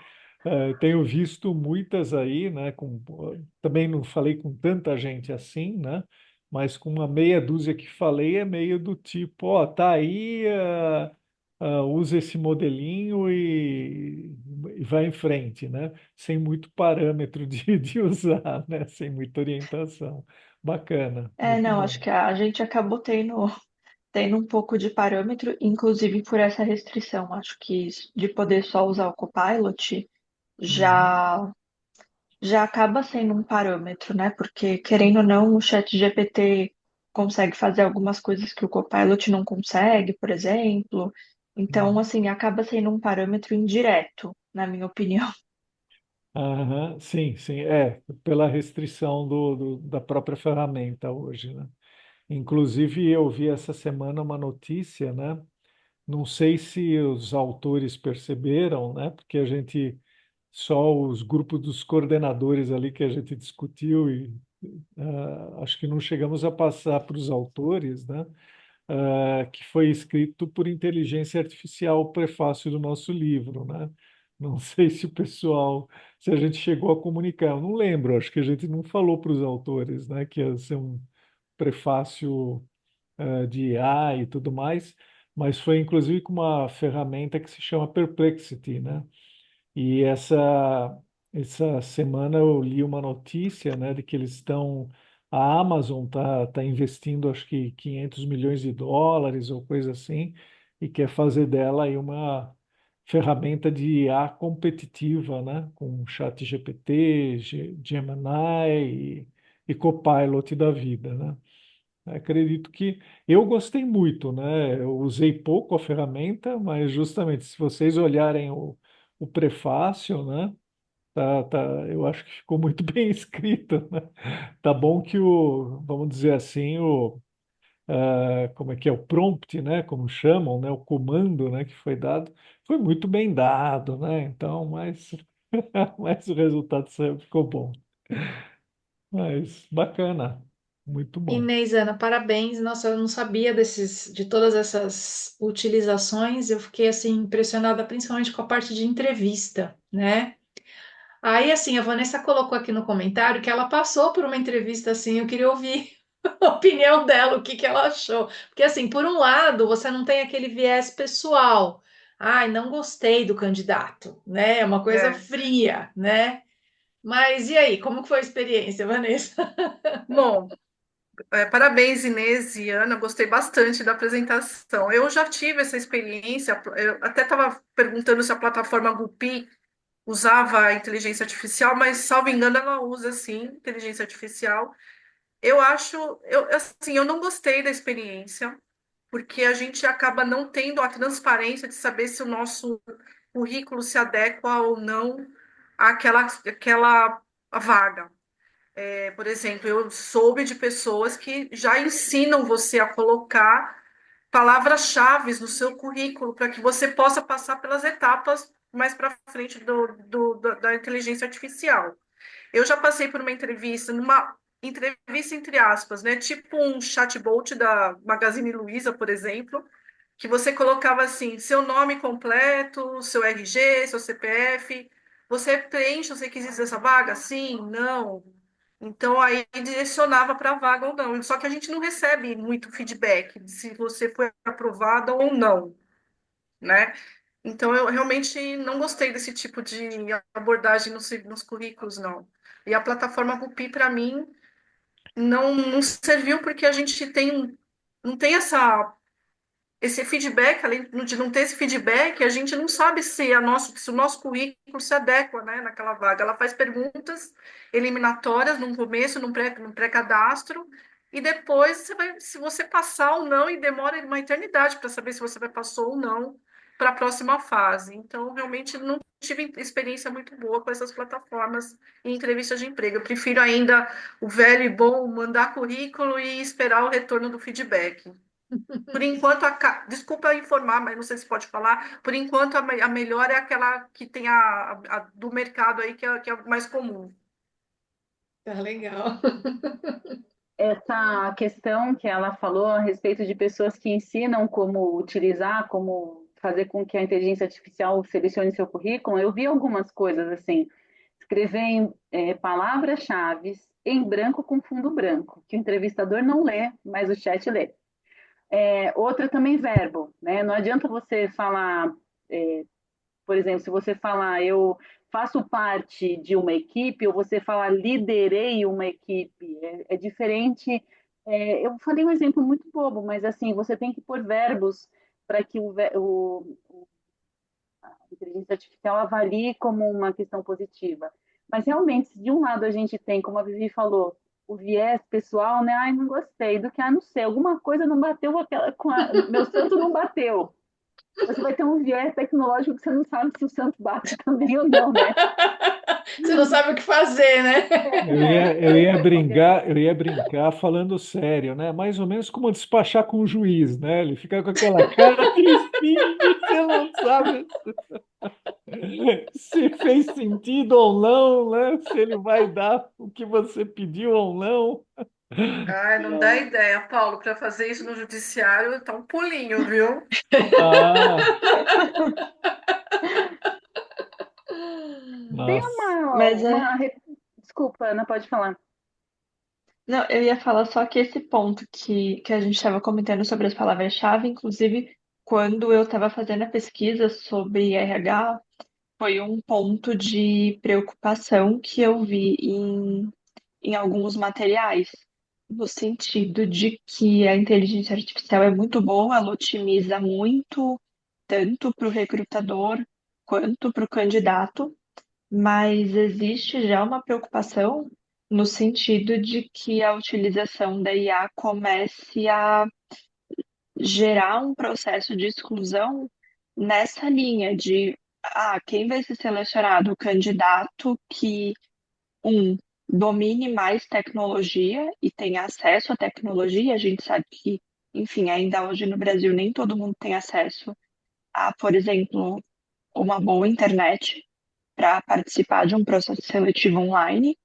tenho visto muitas aí, né? Também não falei com tanta gente assim, né? Mas com uma meia dúzia que falei é meio do tipo, ó, tá aí, usa esse modelinho e vai em frente, né? Sem muito parâmetro de usar, né? Sem muita orientação. Bacana, É, muito não, bom. acho que a gente acabou tendo um pouco de parâmetro, inclusive por essa restrição. Acho que de poder só usar o Copilot Uhum. já já acaba sendo um parâmetro, né? Porque, querendo ou não, o chat GPT consegue fazer algumas coisas que o Copilot não consegue, por exemplo. Então, Uhum. assim, acaba sendo um parâmetro indireto, na minha opinião. Aham, sim, sim, pela restrição da própria ferramenta hoje, né? Inclusive, eu vi essa semana uma notícia, né? Não sei se os autores perceberam, né? Porque só os grupos dos coordenadores ali que a gente discutiu e acho que não chegamos a passar para os autores, né? Que foi escrito por inteligência artificial, o prefácio do nosso livro, né? Não sei se se a gente chegou a comunicar, eu não lembro, acho que a gente não falou para os autores, né, que ia ser um prefácio de IA e tudo mais, mas foi inclusive com uma ferramenta que se chama Perplexity, né? E essa semana eu li uma notícia, né, de que a Amazon tá investindo, acho que 500 milhões de dólares ou coisa assim, e quer fazer dela aí uma ferramenta de IA competitiva, né, com ChatGPT, Gemini e Copilot da vida, né? Acredito que eu gostei muito, né? Eu usei pouco a ferramenta, mas justamente se vocês olharem o prefácio, né? Eu acho que ficou muito bem escrito, né? Tá bom que vamos dizer assim, como é que é, o prompt, né, como chamam, né, o comando, né, que foi dado, foi muito bem dado, né, então, mas, mas o resultado ficou bom. Mas bacana, muito bom. Inês, Ana, parabéns. Nossa, eu não sabia de todas essas utilizações. Eu fiquei assim impressionada, principalmente com a parte de entrevista, né? Aí, assim, a Vanessa colocou aqui no comentário que ela passou por uma entrevista assim. Eu queria ouvir a opinião dela, o que que ela achou. Porque, assim, por um lado, você não tem aquele viés pessoal. Ai, não gostei do candidato, né? É uma coisa É. fria, né? Mas e aí, como que foi a experiência, Vanessa? Bom, parabéns, Inês e Ana. Gostei bastante da apresentação. Eu já tive essa experiência. Eu até estava perguntando se a plataforma Gupi usava a inteligência artificial, mas, salvo engano, ela usa sim inteligência artificial. Eu não gostei da experiência, porque a gente acaba não tendo a transparência de saber se o nosso currículo se adequa ou não àquela vaga. Por exemplo, eu soube de pessoas que já ensinam você a colocar palavras-chave no seu currículo para que você possa passar pelas etapas mais para frente da inteligência artificial. Eu já passei por uma entrevista, numa entrevista entre aspas, né? Tipo um chatbot da Magazine Luiza, por exemplo, que você colocava assim, seu nome completo, seu RG, seu CPF, você preenche os requisitos dessa vaga? Sim, não. Então aí direcionava para a vaga ou não. Só que a gente não recebe muito feedback de se você foi aprovada ou não, né? Então eu realmente não gostei desse tipo de abordagem nos currículos, não. E a plataforma Rupi, para mim, não serviu porque a gente não tem esse feedback, além de não ter esse feedback, a gente não sabe se o nosso currículo se adequa, né, naquela vaga. Ela faz perguntas eliminatórias no começo, no pré-cadastro, e depois se você passar ou não, e demora uma eternidade para saber se você vai passar ou não para a próxima fase. Então, realmente, não tive experiência muito boa com essas plataformas em entrevista de emprego. Eu prefiro ainda o velho e bom mandar currículo e esperar o retorno do feedback. Por enquanto, desculpa informar, mas não sei se pode falar. Por enquanto, a melhor é aquela que tem a do mercado aí, que é mais comum. Tá legal. Essa questão que ela falou a respeito de pessoas que ensinam como utilizar, como fazer com que a inteligência artificial selecione seu currículo, eu vi algumas coisas assim, escrever palavras-chave em branco com fundo branco, que o entrevistador não lê, mas o chat lê. Outra também verbo, né? Não adianta você falar, por exemplo, se você falar eu faço parte de uma equipe ou você falar liderei uma equipe, é diferente. Eu falei um exemplo muito bobo, mas assim, você tem que pôr verbos para que a inteligência artificial avalie como uma questão positiva. Mas realmente, se de um lado a gente tem, como a Vivi falou, o viés pessoal, né? Ai, não gostei do que, não sei, alguma coisa não bateu meu santo não bateu. Você vai ter um viés tecnológico que você não sabe se o santo bate também ou não, né? Você não sabe o que fazer, né? Eu ia brincar falando sério, né? Mais ou menos como despachar com o juiz, né? Ele fica com aquela cara tristinha, você não sabe se fez sentido ou não, né? Se ele vai dar o que você pediu ou não. Ai, não dá ideia, Paulo, para fazer isso no judiciário, tá um pulinho, viu? Ah, Tem nossa. Mas é. Desculpa, Ana, pode falar. Não, eu ia falar só que esse ponto que a gente estava comentando sobre as palavras-chave, inclusive, quando eu estava fazendo a pesquisa sobre RH, foi um ponto de preocupação que eu vi em alguns materiais, no sentido de que a inteligência artificial é muito boa, ela otimiza muito, tanto para o recrutador quanto para o candidato, mas existe já uma preocupação no sentido de que a utilização da IA comece a gerar um processo de exclusão nessa linha de quem vai ser selecionado? O candidato que, domine mais tecnologia e tenha acesso à tecnologia. A gente sabe que enfim, ainda hoje no Brasil nem todo mundo tem acesso a, por exemplo, uma boa internet para participar de um processo seletivo online.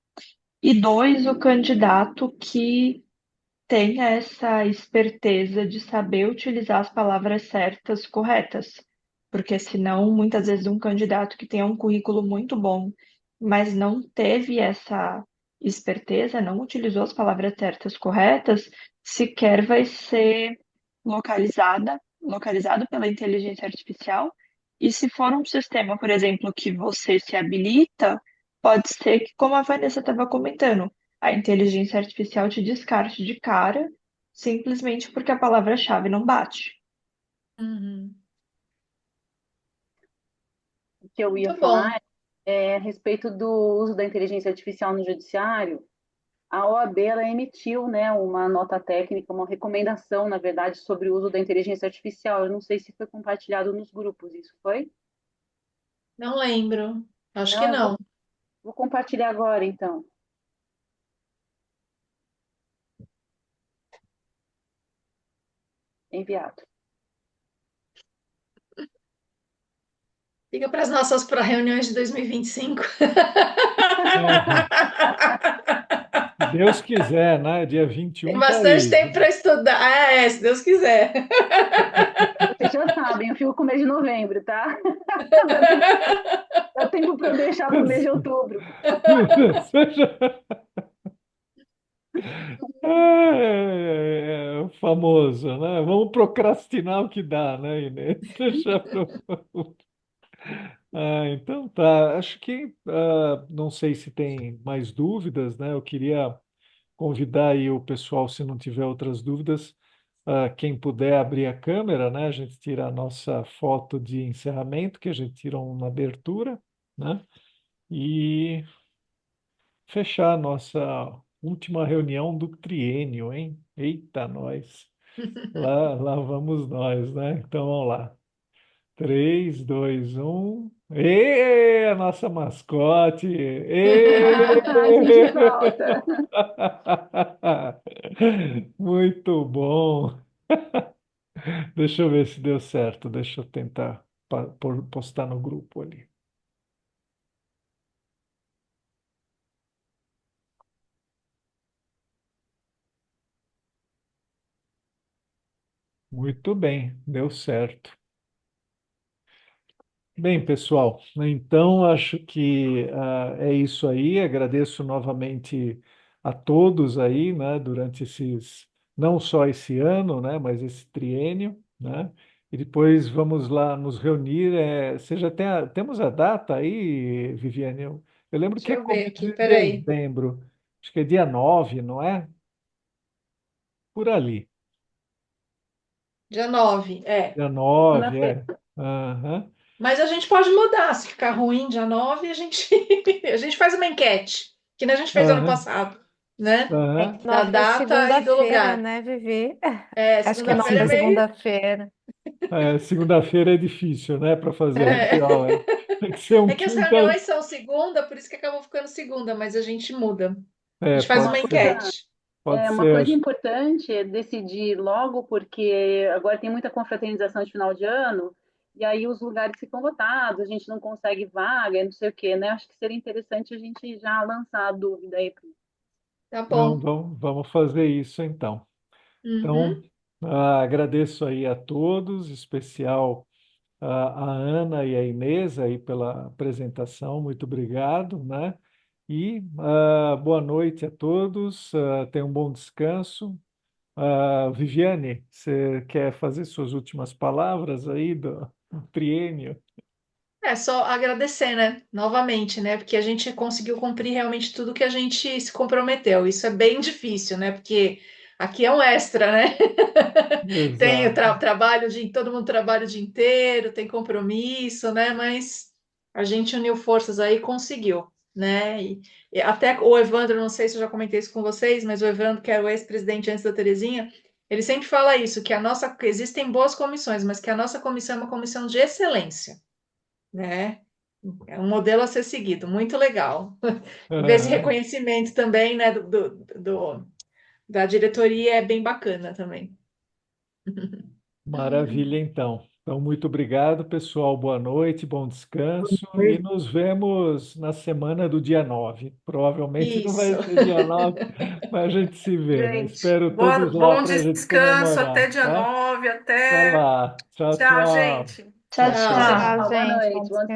E dois, o candidato que tenha essa esperteza de saber utilizar as palavras certas, corretas. Porque senão, muitas vezes, um candidato que tenha um currículo muito bom, mas não teve essa esperteza, não utilizou as palavras certas, corretas, sequer vai ser localizado pela inteligência artificial. E se for um sistema, por exemplo, que você se habilita, pode ser que, como a Vanessa estava comentando, a inteligência artificial te descarte de cara, simplesmente porque a palavra-chave não bate. Uhum. O que eu ia Muito bom. falar é a respeito do uso da inteligência artificial no judiciário. A OAB ela emitiu, né, uma nota técnica, uma recomendação, na verdade, sobre o uso da inteligência artificial. Eu não sei se foi compartilhado nos grupos, isso foi? Não lembro. Acho que Não, eu não. vou compartilhar agora, então. Enviado. Fica para as nossas reuniões de 2025. É, se Deus quiser, né? Dia Tem 21 tá bastante aí. tempo para estudar. Ah, se Deus quiser. Vocês já sabem, eu fico com o mês de novembro, tá? Dá tempo para eu deixar para o mês de outubro. O famoso, né? Vamos procrastinar o que dá, né, Inês? Deixa pro- então tá. Acho que não sei se tem mais dúvidas, né? Eu queria convidar aí o pessoal, se não tiver outras dúvidas, quem puder abrir a câmera, né? A gente tira a nossa foto de encerramento, que a gente tira uma abertura, né? E fechar a nossa última reunião do triênio, hein? Eita, nós. Lá vamos nós, né? Então vamos lá. 3, 2, 1. A nossa mascote! A gente volta. Muito bom! Deixa eu ver se deu certo. Deixa eu tentar postar no grupo ali. Muito bem, deu certo. Bem, pessoal, então acho que é isso aí. Agradeço novamente a todos aí, né, durante não só esse ano, né, mas esse triênio, né? E depois vamos lá nos reunir. Você já temos a data aí, Viviane? Eu lembro Deixa que é eu ver começo aqui, de peraí. dezembro. Acho que é dia 9, não é? Por ali. Dia 9, é. Dia 9, Segunda-feira. é. Aham. Mas a gente pode mudar. Se ficar ruim dia 9, a gente, a gente faz uma enquete, que nem a gente fez ano Aham. passado, né? Aham. Da 9 é data e do segunda-feira, lugar. né, Vivi? É, Acho que é segunda-feira 9 é é meio. segunda-feira. Segunda-feira é difícil, né, para fazer É. happy hour. Tem que ser um É que as quinta. reuniões são segunda, por isso que acabou ficando segunda, mas a gente muda. A gente faz Uma uma Pode ser. coisa, enquete. Pode uma ser. coisa importante é decidir logo, porque agora tem muita confraternização de final de ano, e aí os lugares ficam lotados, a gente não consegue vaga, não sei o quê, né? Acho que seria interessante a gente já lançar a dúvida aí. Tá Não, bom. vamos fazer isso então. Uhum. Então, agradeço aí a todos, em especial a Ana e a Inês aí pela apresentação. Muito obrigado, né? E boa noite a todos. Tenham um bom descanso. Viviane, você quer fazer suas últimas palavras aí do triênio? É só agradecer, né? Novamente, né? Porque a gente conseguiu cumprir realmente tudo que a gente se comprometeu. Isso é bem difícil, né? Porque aqui é um extra, né? Tem o Exato. trabalho de todo mundo trabalha o dia inteiro, tem compromisso, né? Mas a gente uniu forças aí e conseguiu, né? E até o Evandro, não sei se eu já comentei isso com vocês, mas o Evandro, que era o ex-presidente antes da Terezinha, ele sempre fala isso, que existem boas comissões, mas que a nossa comissão é uma comissão de excelência, né? É um modelo a ser seguido, muito legal. Ver esse Aham. reconhecimento também, né, da diretoria é bem bacana também. Maravilha, então. Então, muito obrigado, pessoal. Boa noite, bom descanso e nos vemos na semana do dia 9. Provavelmente não vai Isso. ser dia 9, mas a gente se vê, né? Gente, Espero todos lá bom para a gente descanso, até comemorar, dia tá? 9, Vai até. lá. Tchau, Tchau, tchau. gente. Tchau, Tchau, Tchau. tchau. tchau. Tchau, boa gente. noite. Bom